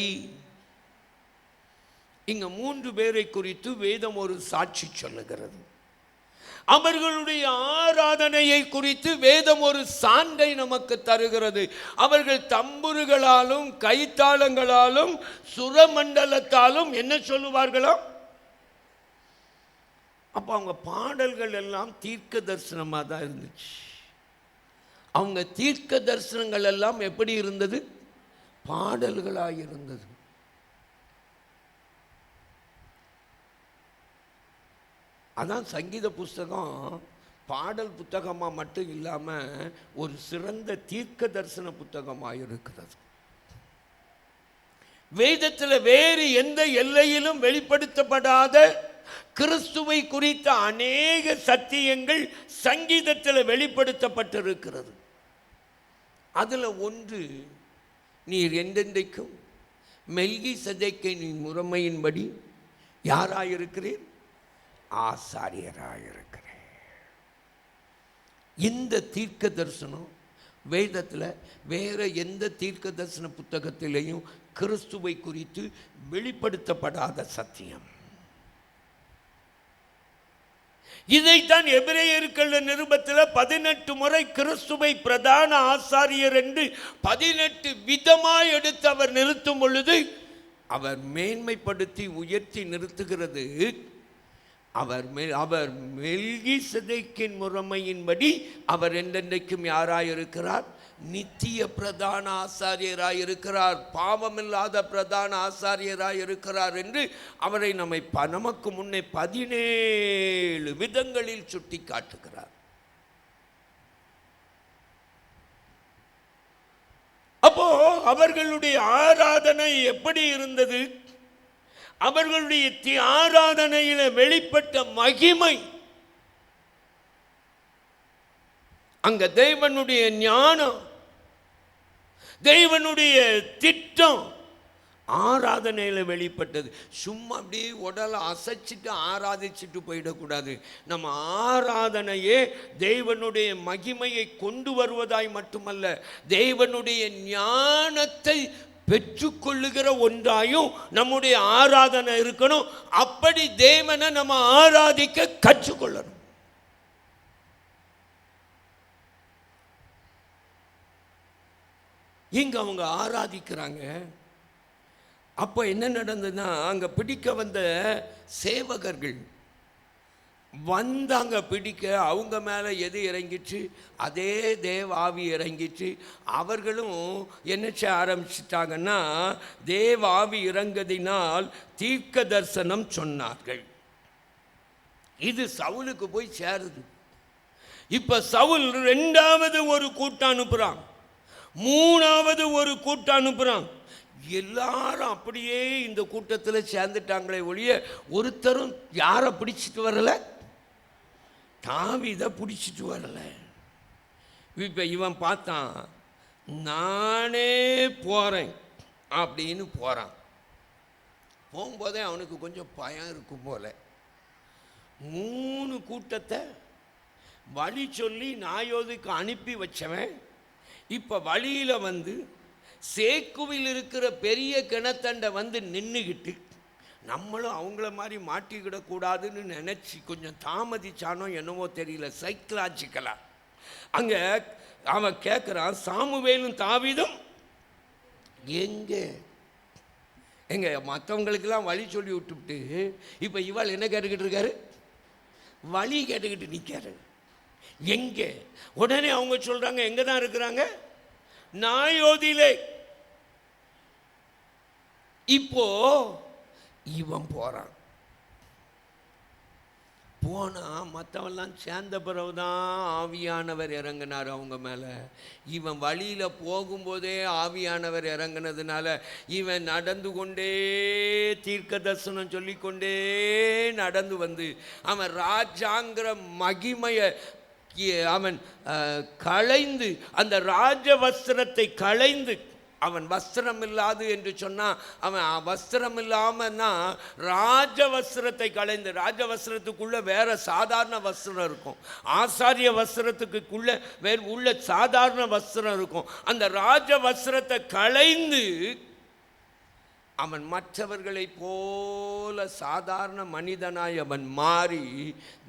இங்க 3 பேரை குறித்து வேதம் ஒரு சாட்சி சொல்லுகிறது. அவர்களுடைய ஆராதனையை குறித்து வேதம் ஒரு சான்றை நமக்கு தருகிறது. அவர்கள் தம்புருகளாலும் கைத்தாளங்களாலும் சுரமண்டலத்தாலும் என்ன சொல்லுவார்களோ? அப்போ அவங்க பாடல்கள் எல்லாம் தீர்க்க தரிசனமாக தான் இருந்துச்சு. அவங்க தீர்க்க தரிசனங்கள் எல்லாம் எப்படி இருந்தது? பாடல்களாக இருந்தது. அதான் சங்கீத புஸ்தகம் பாடல் புத்தகமாக மட்டும் இல்லாமல் ஒரு சிறந்த தீர்க்க தரிசன புத்தகமாக இருக்கிறது. வேதத்தில் வேறு எந்த எல்லையிலும் வெளிப்படுத்தப்படாத கிறிஸ்துவை குறித்த அநேக சத்தியங்கள் சங்கீதத்தில் வெளிப்படுத்தப்பட்டிருக்கிறது. அதில் ஒன்று, நீர் என்றென்றைக்கும் மெல்கிசேதேக்கின் முறைமையின்படி யாராயிருக்கிறீர்? ஆசாரியராயிருக்கிறேன். இந்த தீர்க்க தரிசனம் வேதத்தில் வேற எந்த தீர்க்க தரிசன புத்தகத்திலையும் கிறிஸ்துவை குறித்து வெளிப்படுத்தப்படாத சத்தியம். இதைத்தான் எபிரேயர்கள் நிருபத்தில் 18 முறை கிறிஸ்துவை பிரதான ஆசாரியர் என்று 18 விதமாய் எடுத்து அவர் நிறுத்தும் பொழுது அவர் மேன்மைப்படுத்தி உயர்த்தி நிறுத்துகிறது. அவர் மெல்கிசேதேக்கின் முறைமையின்படி அவர் என்றென்றைக்கும் யாராயிருக்கிறார்? நித்திய பிரதான ஆசாரியராயிருக்கிறார், பாவமில்லாத பிரதான ஆசாரியராயிருக்கிறார் என்று அவரை நமக்கு முன்னே 17 விதங்களில் சுட்டி காட்டுகிறார். அப்போ அவர்களுடைய ஆராதனை எப்படி இருந்தது? அவர்களுடைய ஆராதனையில வெளிப்பட்ட மகிமை, அங்க தேவனுடைய ஞானம், தேவனுடைய திட்டம் ஆராதனையில வெளிப்பட்டது. சும்மா அப்படியே உடலை அசைச்சிட்டு ஆராதிச்சுட்டு போயிடக்கூடாது. நம்ம ஆராதனையே தேவனுடைய மகிமையை கொண்டு வருவதாய் மட்டுமல்ல, தேவனுடைய ஞானத்தை பெற்றுக்கொள்ளுகிற ஒன்றாயும் நம்முடைய ஆராதனை இருக்கணும். அப்படி தேவனை நம்ம ஆராதிக்க கற்றுக்கொள்ளணும். இங்க அவங்க ஆராதிக்கிறாங்க. அப்போ என்ன நடந்ததுன்னா, அங்கே பிடிக்க வந்த சேவகர்கள் வந்தாங்க பிடிக்க. அவங்க மேலே எது இறங்கிச்சு? அதே தேவ ஆவி இறங்கிச்சு. அவர்களும் என்ன செய்ய ஆரம்பிச்சிட்டாங்கன்னா, தேவ ஆவி இறங்கதினால் தீர்க்க தரிசனம் சொன்னார்கள். இது சவுலுக்கு போய் சேருது. இப்போ சவுல் 2வது ஒரு கூட்டம் அனுப்புகிறான், 3வது ஒரு கூட்டம் அனுப்புகிறான். எல்லாரும் அப்படியே இந்த கூட்டத்தில் சேர்ந்துட்டாங்களே ஒழிய ஒருத்தரும் யாரை பிடிச்சிட்டு வரல? தாவீதை பிடிச்சிட்டு வரல. இப்போ இவன் பார்த்தான், நானே போகிறேன் அப்படின்னு போகிறான். போகும்போதே அவனுக்கு கொஞ்சம் பயம் இருக்கும் போல. 3 கூட்டத்தை வழி சொல்லி நாயோதுக்கு அனுப்பி வச்சவன் இப்போ வழியில் வந்து சேக்குவில் இருக்கிற பெரிய கிணத்தண்டை வந்து நின்றுக்கிட்டு நம்மளும் அவங்கள மாதிரி மாட்டிக்கிடக்கூடாதுன்னு நினச்சி கொஞ்சம் தாமதிச்சானோ என்னவோ தெரியல, சைக்கலாஜிக்கலாக அங்கே அவன் கேட்குறான், சாமுவேலும் தாவீதும் எங்க மற்றவங்களுக்கெல்லாம் வழி சொல்லி விட்டுவிட்டு இப்போ இவாள் என்ன கேட்டுக்கிட்டு இருக்காரு? வழி கேட்டுக்கிட்டு நிற்காரு. எங்கே? உடனே அவங்க சொல்றாங்க, எங்க தான் இருக்கிறாங்க? நாயோதிலே. இப்போ இவன் போறான். போனா மற்றவெல்லாம் சேர்ந்த பிறகுதான் ஆவியானவர் இறங்கினார் அவங்க மேலே. இவன் வழியில் போகும்போதே ஆவியானவர் இறங்கினதுனால இவன் நடந்து கொண்டே தீர்க்க தரிசனம் சொல்லிக்கொண்டே நடந்து வந்து அவன் ராஜாங்கிற மகிமையை அவன் களைந்து, அந்த ராஜ வஸ்திரத்தை களைந்து, அவன் வஸ்திரம் இல்லாது என்று சொன்னால் அவன் வஸ்திரம் இல்லாமன்னா ராஜ வஸ்திரத்தை களைந்து, ராஜ வஸ்திரத்துக்குள்ள வேற சாதாரண வஸ்திரம் இருக்கும், ஆசாரிய வஸ்திரத்துக்குள்ள வேறு உள்ள சாதாரண வஸ்திரம் இருக்கும். அந்த ராஜ வஸ்திரத்தை களைந்து அவன் மற்றவர்களைப் போல சாதாரண மனிதனாய் அவன் மாறி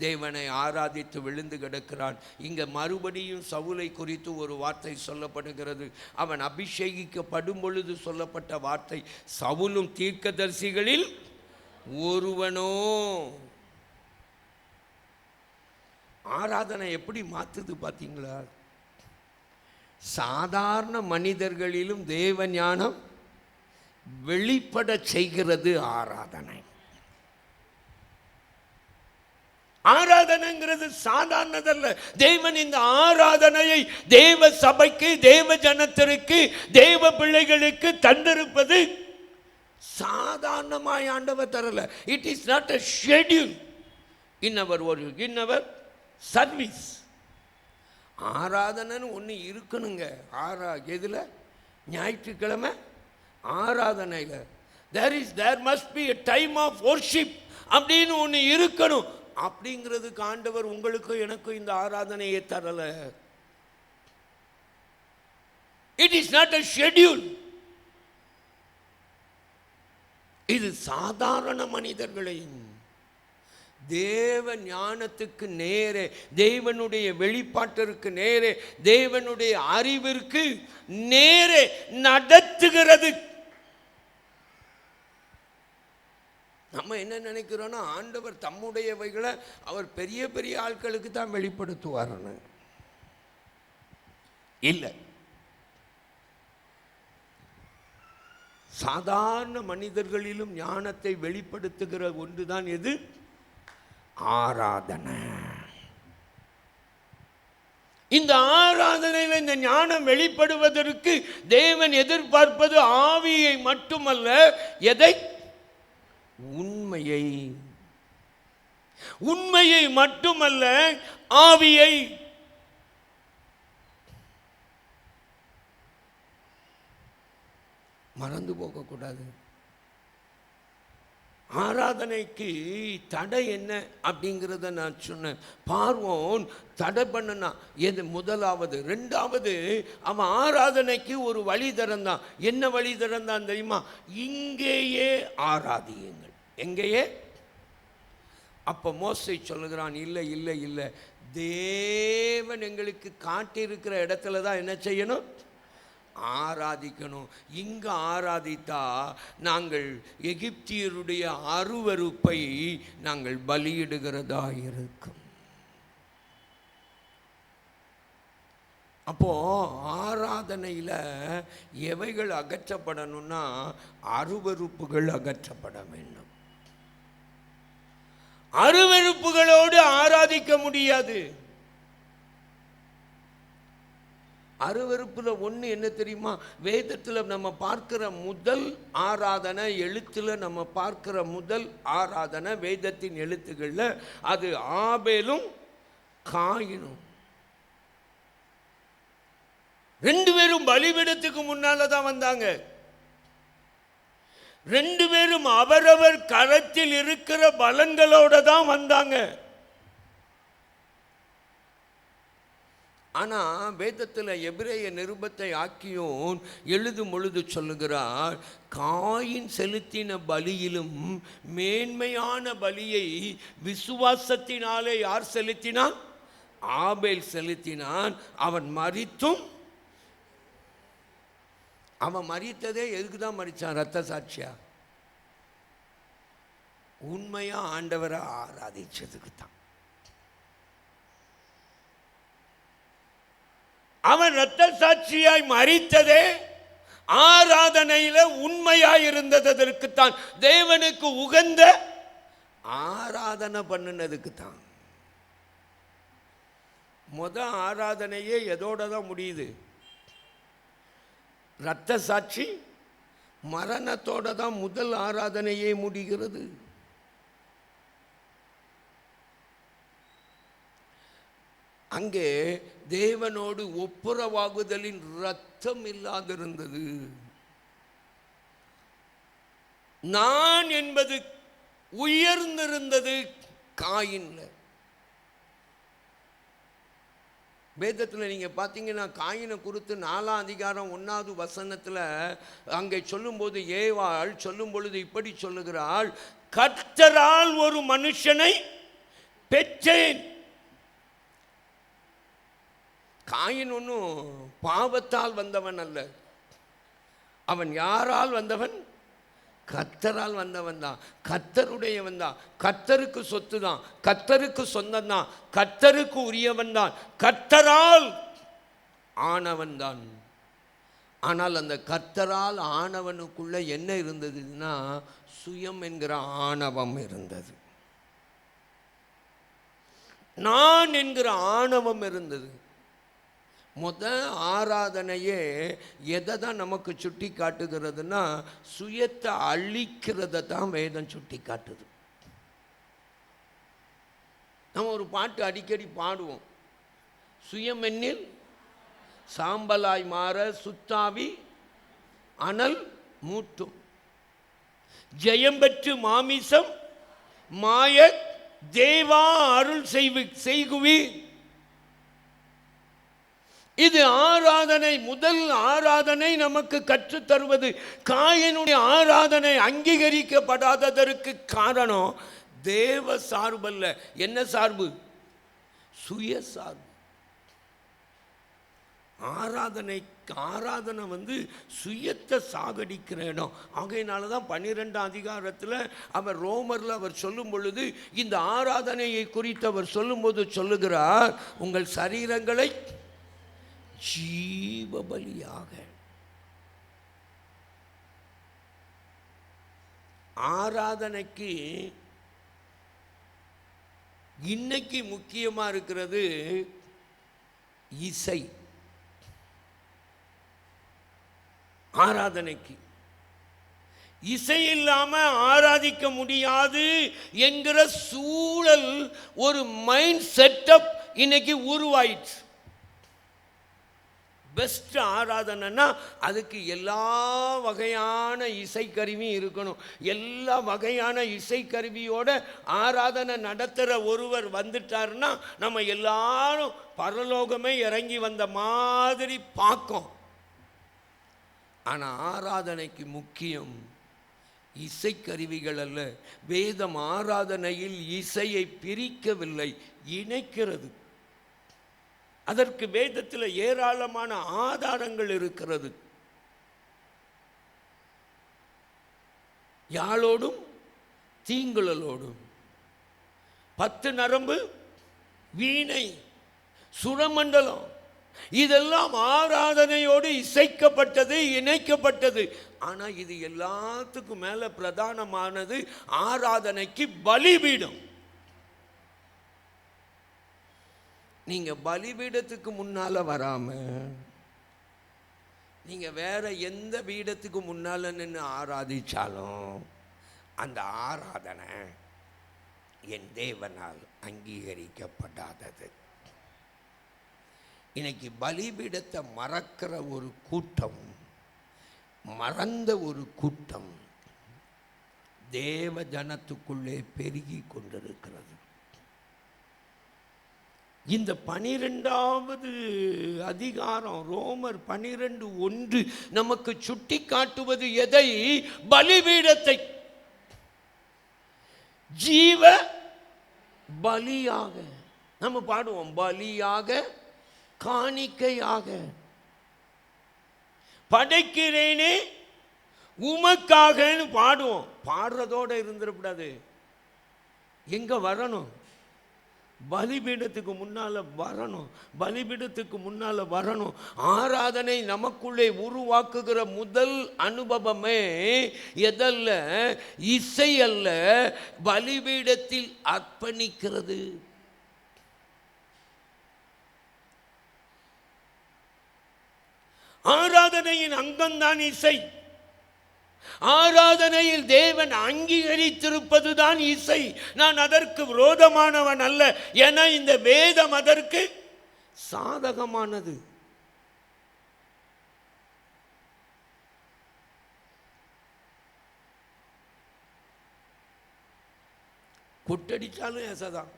தேவனை ஆராதித்து விழுந்து கிடக்கிறான். இங்கே மறுபடியும் சவுலை குறித்து ஒரு வார்த்தை சொல்லப்படுகிறது. அவன் அபிஷேகிக்கப்படும் பொழுது சொல்லப்பட்ட வார்த்தை, சவுலும் தீர்க்கதரிசிகளில் ஒருவனோ. ஆராதனை எப்படி மாற்றுது பார்த்தீங்களா? சாதாரண மனிதர்களிலும் தேவ ஞானம் வெளிப்பட செய்கிறது ஆராதனை. ஆராதனைங்கிறது சாதாரணதல்ல. தேவன் இந்த ஆராதனையை தேவ சபைக்கு, தேவ ஜனத்திற்கு, தேவ பிள்ளைகளுக்கு தந்திருப்பது சாதாரணமாய் ஆண்டவர் தரல. It is not a schedule in our service. ஆராதனைன்னு ஒன்று இருக்கணுங்க. எதில்? ஞாயிற்றுக்கிழமை ஆராதனையில் there must be a time of worship அப்படின்னு ஒன்று இருக்கணும். அப்படிங்கிறதுக்கு ஆண்டவர் உங்களுக்கும் எனக்கும் இந்த ஆராதனையை தரல. It is not a schedule. இது சாதாரண மனிதர்களை தேவ ஞானத்துக்கு நேரே, தேவனுடைய வெளிப்பாட்டிற்கு நேரே, தேவனுடைய அறிவிற்கு நேரே நடத்துகிறது. நம்ம என்ன நினைக்கிறோன்னா, ஆண்டவர் தம்முடையவைகளை அவர் பெரிய பெரிய ஆட்களுக்கு தான் வெளிப்படுத்துவார்னு. இல்லை, சாதாரண மனிதர்களிலும் ஞானத்தை வெளிப்படுத்துகிற ஒன்றுதான் எது? ஆராதனை. இந்த ஆராதனையில் இந்த ஞானம் வெளிப்படுவதற்கு தேவன் எதிர்பார்ப்பது ஆவியை மட்டுமல்ல. எதை? உண்மையை. உண்மையை மட்டுமல்ல, ஆவியை. மறந்து போகக்கூடாது. ஆராதனைக்கு தடை என்ன அப்படிங்கிறத நான் சொன்னேன். பார்வோன் தடை பண்ணனா எது? முதலாவது. ரெண்டாவது, அவன் ஆராதனைக்கு ஒரு வழி திறந்தான். என்ன வழி திறந்தான் தெரியுமா? இங்கேயே ஆராதியுங்கள். எங்கேயே? அப்போ மோசே சொல்லுகிறான், இல்லை இல்லை இல்லை, தேவன் எங்களுக்கு காட்டியிருக்கிற இடத்துல தான் என்ன செய்யணும்? ஆராதிக்கணும். இங்கு ஆராதித்தா நாங்கள் எகிப்தியருடைய அருவருப்பை நாங்கள் பலியிடுகிறதா இருக்கும். அப்போ ஆராதனையில் எவைகள் அகற்றப்படணும்னா அருவருப்புகள் அகற்றப்பட வேண்டும். அருவருப்புகளோடு ஆராதிக்க முடியாது. அருவருப்புல ஒன்று என்ன தெரியுமா? வேதத்தில் நம்ம பார்க்கிற முதல் ஆராதனை, எழுத்தில் நம்ம பார்க்கிற முதல் ஆராதனை, வேதத்தின் எழுத்துக்களில் அது ஆபேலும் காயினும். ரெண்டு பேரும் பலிபீடத்துக்கு முன்னால தான் வந்தாங்க. ரெண்டு பேரும் அவரவர் கரத்தில் இருக்கிற பலன்களோட தான் வந்தாங்க. ஆனா வேதத்தில் எபிரேய நிருபத்தை ஆக்கியோன் எழுதும் பொழுது சொல்லுகிறார், காயின் செலுத்தின பலியிலும் மேன்மையான பலியை விசுவாசத்தினாலே யார் செலுத்தினான்? ஆபேல் செலுத்தினான். அவன் மரித்தும், அவன் மரித்ததே எதுக்கு தான் மரித்தான்? இரத்த சாட்சியா? உண்மையா ஆண்டவரை ஆராதிச்சதுக்கு தான். அவன் இரத்த சாட்சியாய் மரித்ததே ஆராதனையில உண்மையாய் இருந்ததற்கு தான். தேவனுக்கு உகந்த ஆராதனை பண்ணினதுக்கு தான். ஆராதனையே எதோட தான் முடியுது? இரத்த சாட்சி மரணத்தோட தான் முதல் ஆராதனையே முடிகிறது. அங்கே தேவனோடு ஒப்புரவாகுதலின் இரத்தம் இல்லாதிருந்தது. நான் என்பது உயர்ந்திருந்தது காயின்ல. வேதத்தில் நீங்கள் பார்த்தீங்கன்னா காயினை குறித்து 4ஆம் அதிகாரம் 1வது வசனத்தில் அங்கே சொல்லும்போது ஏவாள் சொல்லும் பொழுது இப்படி சொல்லுகிறாள், கர்த்தரால் ஒரு மனுஷனை பெற்றேன். காயின் ஒன்றும் பாவத்தால் வந்தவன் அல்ல. அவன் யாரால் வந்தவன்? கர்த்தரால் வந்தவன் தான். கர்த்தருடையவன் தான். கர்த்தருக்கு சொத்து தான். கர்த்தருக்கு சொந்தம் தான். கர்த்தருக்கு உரியவன் தான். கர்த்தரால் ஆனவன் தான். ஆனால் அந்த கர்த்தரால் ஆனவனுக்குள்ள என்ன இருந்ததுன்னா சுயம் என்கிற ஆணவம் இருந்தது. நான் என்கிற ஆணவம் இருந்தது. ஆராதனையே எதை தான் நமக்கு சுட்டி காட்டுகிறதுனா சுயத்தை அழிக்கிறத தான் வேதம் சுட்டி காட்டுது. நம்ம ஒரு பாட்டு அடிக்கடி பாடுவோம், சுயம் என்னில் சாம்பலாய் மாற சுத்தாவி அனல் மூட்டும், ஜெயம் பெற்று மாமிசம் மாய தேவா அருள் செய்குவி. இது ஆராதனை. முதல் ஆராதனை நமக்கு கற்றுத்தருவது. காயினுடைய ஆராதனை அங்கீகரிக்கப்படாததற்கு காரணம் தேவ சார்பல்ல. என்ன சார்பு? சுய சார்பு. ஆராதனை சுயத்தை சாகடிக்கிற இடம். ஆகையினால தான் 12ஆம் அதிகாரத்தில் அவர் ரோமரில் அவர் சொல்லும் பொழுது இந்த ஆராதனையை குறித்து அவர் சொல்லும்போது சொல்லுகிறார், உங்கள் சரீரங்களை ஜீவபலியாக. ஆராதனைக்கு இன்னைக்கு முக்கியமா இருக்கிறது இசை. ஆராதனைக்கு இசை இல்லாம ஆராதிக்க முடியாது என்கிற சூழல், ஒரு மைண்ட் செட்டப் இன்னைக்கு உருவாயிடுச்சு. பெஸ்ட் ஆராதனைன்னா அதுக்கு எல்லா வகையான இசைக்கருவியும் இருக்கணும். எல்லா வகையான இசைக்கருவியோட ஆராதனை நடத்துகிற ஒருவர் வந்துட்டாருன்னா நம்ம எல்லாரும் பரலோகமே இறங்கி வந்த மாதிரி பார்க்கும். ஆனால் ஆராதனைக்கு முக்கியம் இசைக்கருவிகள் அல்ல. வேதம் ஆராதனையில் இசையை பிரிக்கவில்லை, இணைக்கிறது. அதற்கு வேதத்தில் ஏராளமான ஆதாரங்கள் இருக்கிறது. யாழோடும் தீங்குழலோடும், 10 நரம்பு, வீணை, சுரமண்டலம், இதெல்லாம் ஆராதனையோடு இசைக்கப்பட்டது, இணைக்கப்பட்டது. ஆனால் இது எல்லாத்துக்கும் மேல பிரதானமானது ஆராதனைக்கு பலிபீடம். நீங்க பலிபீடத்துக்கு முன்னால வராம நீங்க வேற எந்த பீடத்துக்கு முன்னால நின்று ஆராதிச்சாலும் அந்த ஆராதனை என் தேவனால் அங்கீகரிக்கப்படாதது. இன்னைக்கு பலிபீடத்தை மறக்கிற ஒரு கூட்டம், மறந்த ஒரு கூட்டம் தேவ ஜனத்துக்குள்ளே பெருகி கொண்டிருக்கிறது. இந்த 12வது அதிகாரம் ரோமர் 12:1 நமக்கு சுட்டி காட்டுவது எதை? பலிபீடத்தை ஜீவ பலியாக. நம்ம பாடுவோம், பலியாக காணிக்கையாக படைக்கிறேனே உமக்காகன்னு பாடுவோம். பாடுறதோட இருந்துடக்கூடாது. எங்க வரணும்? பலிபீடத்துக்கு முன்னால வரணும். பலிபீடத்துக்கு முன்னால வரணும். ஆராதனை நமக்குள்ளே உருவாக்குகிற முதல் அனுபவமே எதல்ல? இசை அல்ல, பலிபீடத்தில் அர்ப்பணிக்கிறது. ஆராதனையின் அங்கம்தான் இசை. ஆராதனையில் தேவன் அங்கீகரித்திருப்பதுதான் இசை. நான் அதற்கு விரோதமானவன் அல்ல. என இந்த வேதம் அதற்கு சாதகமானது. கொட்டடிச்சாலும் ஏசைதான்.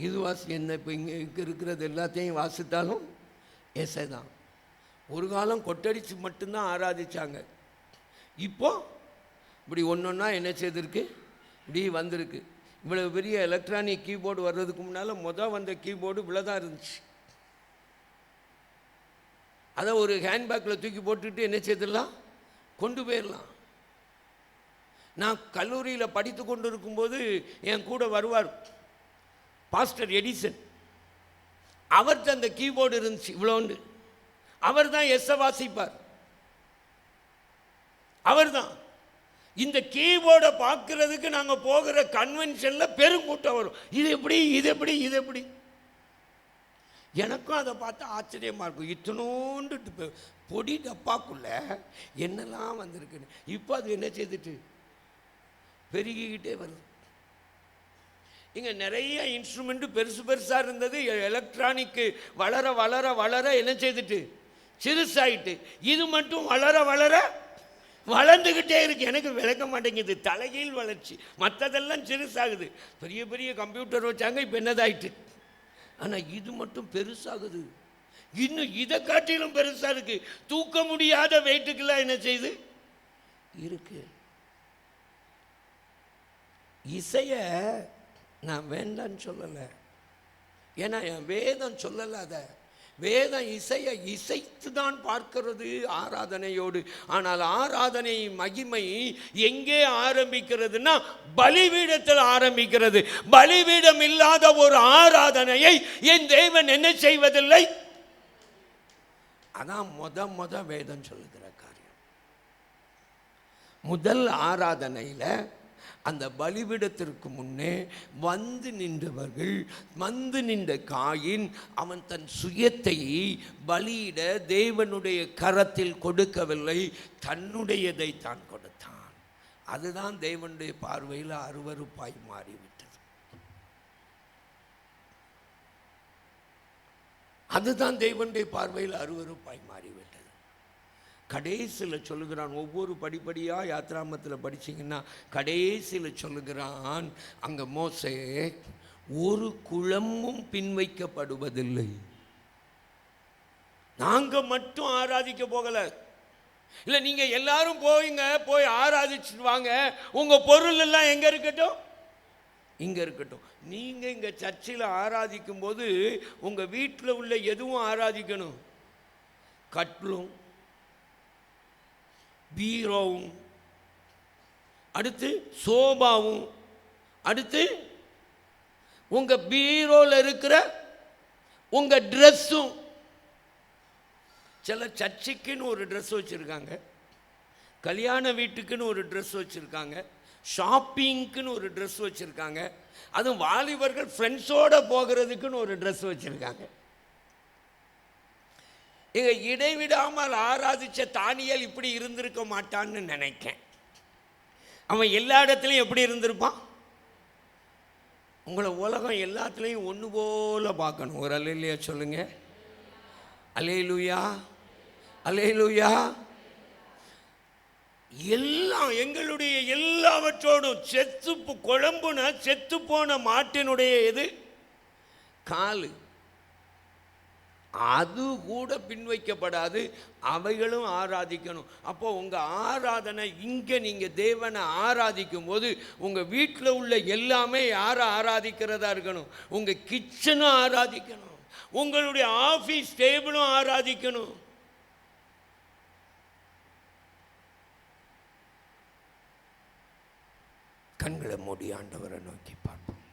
இது வாசி என்ன இப்போ இங்கே இருக்கிறது எல்லாத்தையும் வாசித்தாலும் ஏசைதான். ஒரு காலம் கொட்டடிச்சு மட்டும்தான் ஆராதிச்சாங்க. இப்போ இப்படி ஒன்றொன்னா என்ன செய்திருக்கு? இப்படி வந்திருக்கு. இவ்வளவு பெரிய எலக்ட்ரானிக் கீபோர்டு வர்றதுக்கு முன்னால் வந்த கீபோர்டு இவ்வளோதான் இருந்துச்சு. அதை ஒரு ஹேண்ட்பேக்கில் தூக்கி போட்டுக்கிட்டு என்ன செய்திடலாம்? கொண்டு போயிடலாம். நான் கல்லூரியில் படித்து கொண்டு இருக்கும்போது என் கூட வருவார் பாஸ்டர் எடிசன். அவர்கிட்ட அந்த கீபோர்டு இருந்துச்சு இவ்வளோண்டு. அவர் தான் எஸ்ஸை வாசிப்பார். அவர் தான். இந்த கீபோர்டை பார்க்கறதுக்கு நாங்கள் போகிற கன்வென்ஷனில் பெருங்கூட்டம் வரும். இது எப்படி, இது எப்படி, இது எப்படி? எனக்கும் அதை பார்த்து ஆச்சரியமாக இருக்கும். இத்தனோண்டு பொடி டப்பாக்குள்ள என்னெல்லாம் வந்திருக்குன்னு. இப்போ அது என்ன செய்துட்டு பெருகிக்கிட்டே வருது. இங்கே நிறைய இன்ஸ்ட்ருமெண்ட்டு பெருசு பெருசாக இருந்தது. எலக்ட்ரானிக்கு வளர வளர வளர என்ன செய்துட்டு சிறுசாயிட்டு. இது மட்டும் வளர வளர வளர்ந்துக்கிட்டே இருக்கு. எனக்கு விளக்க மாட்டேங்குது. தலைகீழ் வளர்ச்சி. மற்றதெல்லாம் சிறுசாகுது. பெரிய பெரிய கம்ப்யூட்டர் வச்சாங்க, இப்போ என்னதாயிட்டு. ஆனால் இது மட்டும் பெருசாகுது. இன்னும் இதை காட்டிலும் பெருசாக இருக்கு. தூக்க முடியாத வெயிட்டுக்கெல்லாம் என்ன செய்யுது இருக்கு. இசைய நான் வேண்டான்னு சொல்லலை. ஏன்னா என் வேதம் சொல்லலை. அதை வேதம் இசையை இசைத்து தான் பார்க்கிறது ஆராதனையோடு. ஆனால் ஆராதனை மகிமை எங்கே ஆரம்பிக்கிறதுனா பலிபீடத்தில் ஆரம்பிக்கிறது. பலிபீடம் இல்லாத ஒரு ஆராதனையை என் தேவன் என்ன செய்வதில்லை. அதான் முத வேதம் சொல்லுகிற காரியம். முதல் ஆராதனையில் அந்த பலிபீடத்திற்கு முன்னே வந்து நின்ற காயின் அவன் தன் சுயத்தை பலியிட தேவனுடைய கரத்தில் கொடுக்கவில்லை, தன்னுடையதை தான் கொடுத்தான். அதுதான் தேவனுடைய பார்வையில் அருவருப்பாய் மாறிவிட்டது. அதுதான் தேவனுடைய பார்வையில் அருவருப்பாய் மாறிவிட்டது. கடைசியில் சொல்லுகிறான், ஒவ்வொரு படிப்படியாக யாத்ராமத்தில் படிச்சிங்கன்னா கடைசியில் சொல்லுகிறான், அங்கே மோசே ஒரு குளமும் பின்வைக்கப்படுவதில்லை. நாங்கள் மட்டும் ஆராதிக்க போகலை. இல்லை, நீங்கள் எல்லாரும் போய் ஆராதிச்சுட்டு வாங்க. உங்கள் பொருள் எல்லாம் எங்கே இருக்கட்டும்? இங்கே இருக்கட்டும். நீங்கள் இங்கே சர்ச்சில் ஆராதிக்கும் போது உங்கள் வீட்டில் உள்ள எதுவும் ஆராதிக்கணும். கட்லும் பீரோவும், அடுத்து சோபாவும், அடுத்து உங்க பீரோல இருக்கிற உங்க ட்ரெஸ்ஸும். சில சர்ச்சுக்குன்னு ஒரு ட்ரெஸ் வச்சுருக்காங்க, கல்யாண வீட்டுக்குன்னு ஒரு ட்ரெஸ் வச்சுருக்காங்க, ஷாப்பிங்க்குன்னு ஒரு ட்ரெஸ் வச்சுருக்காங்க, அதுவும் வாலிபர்கள் ஃப்ரெண்ட்ஸோடு போகிறதுக்குன்னு ஒரு ட்ரெஸ் வச்சுருக்காங்க. இங்கே இடைவிடாமல் ஆராதித்த தானியேல் இப்படி இருந்திருக்க மாட்டான்னு நினைக்கேன். அவன் எல்லா இடத்துலையும் எப்படி இருந்திருப்பான்? உங்களை உலகம் எல்லாத்துலேயும் ஒன்று போல பார்க்கணும். ஒரு அல்லேலூயா சொல்லுங்க. அல்லேலூயா, அல்லேலூயா. எல்லாம் எங்களுடைய எல்லாவற்றோடும் குழம்புனா செத்து போன மாட்டினுடைய எது காலு, அது கூட பின்வைக்கப்படாது. அவைகளும் ஆராதிக்கணும். அப்போ உங்கள் ஆராதனை இங்கே நீங்கள் தேவனை ஆராதிக்கும் போது உங்கள் வீட்டில் உள்ள எல்லாமே யாரை ஆராதிக்கிறதா இருக்கணும்? உங்கள் கிச்சனும் ஆராதிக்கணும், உங்களுடைய ஆஃபீஸ் டேபிளும் ஆராதிக்கணும். கண்களை மூடி ஆண்டவரை நோக்கி பார்ப்போம்.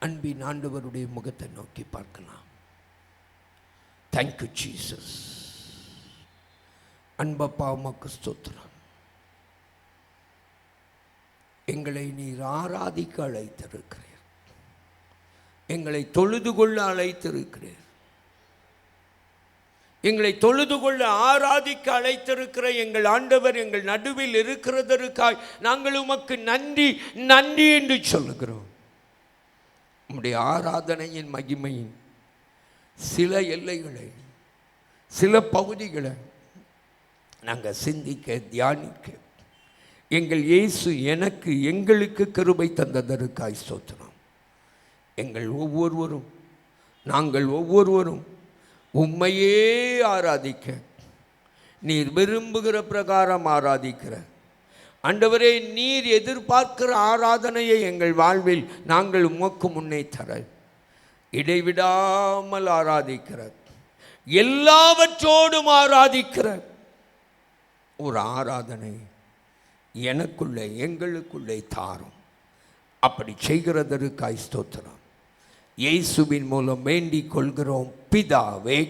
அன்பின் ஆண்டவருடைய முகத்தை நோக்கி பார்க்கலாம். Thank you Jesus. அன்பப்பா உமக்கு ஸ்தோத்திரம். எங்களை நீர் ஆராதிக்க அழைத்திருக்கிறீர், எங்களை தொழுது கொள்ள அழைத்திருக்கிறீர், எங்களை தொழுது கொள்ள ஆராதிக்க அழைத்திருக்கிற எங்கள் ஆண்டவர் எங்கள் நடுவில் இருக்கிறதற்காய் நாங்கள் உமக்கு நன்றி நன்றி என்று சொல்லுகிறோம். உம்முடைய ஆராதனையின் மகிமையின் சில எல்லைகளை, சில பகுதிகளை நாங்கள் சிந்திக்க தியானிக்க எங்கள் இயேசு எங்களுக்கு கிருபை தந்ததற்காய் ஸ்தோத்திரம். நாங்கள் ஒவ்வொருவரும் உம்மையே ஆராதிக்க, நீர் விரும்புகிற பிரகாரம் ஆராதிக்கிற ஆண்டவரே, நீர் எதிர்பார்க்கிற ஆராதனையை எங்கள் வாழ்வில் நாங்கள் உமக்கு முன்னே தர இடைவிடாமல் ஆராதிக்கிற, எல்லாவற்றோடும் ஆராதிக்கிற ஒரு ஆராதனை எனக்குள்ளே எங்களுக்குள்ளே தாரும். அப்படி செய்கிறதற்காய் ஸ்தோத்திரம். இயேசுவின் மூலம் வேண்டிக் கொள்கிறோம் பிதாவே.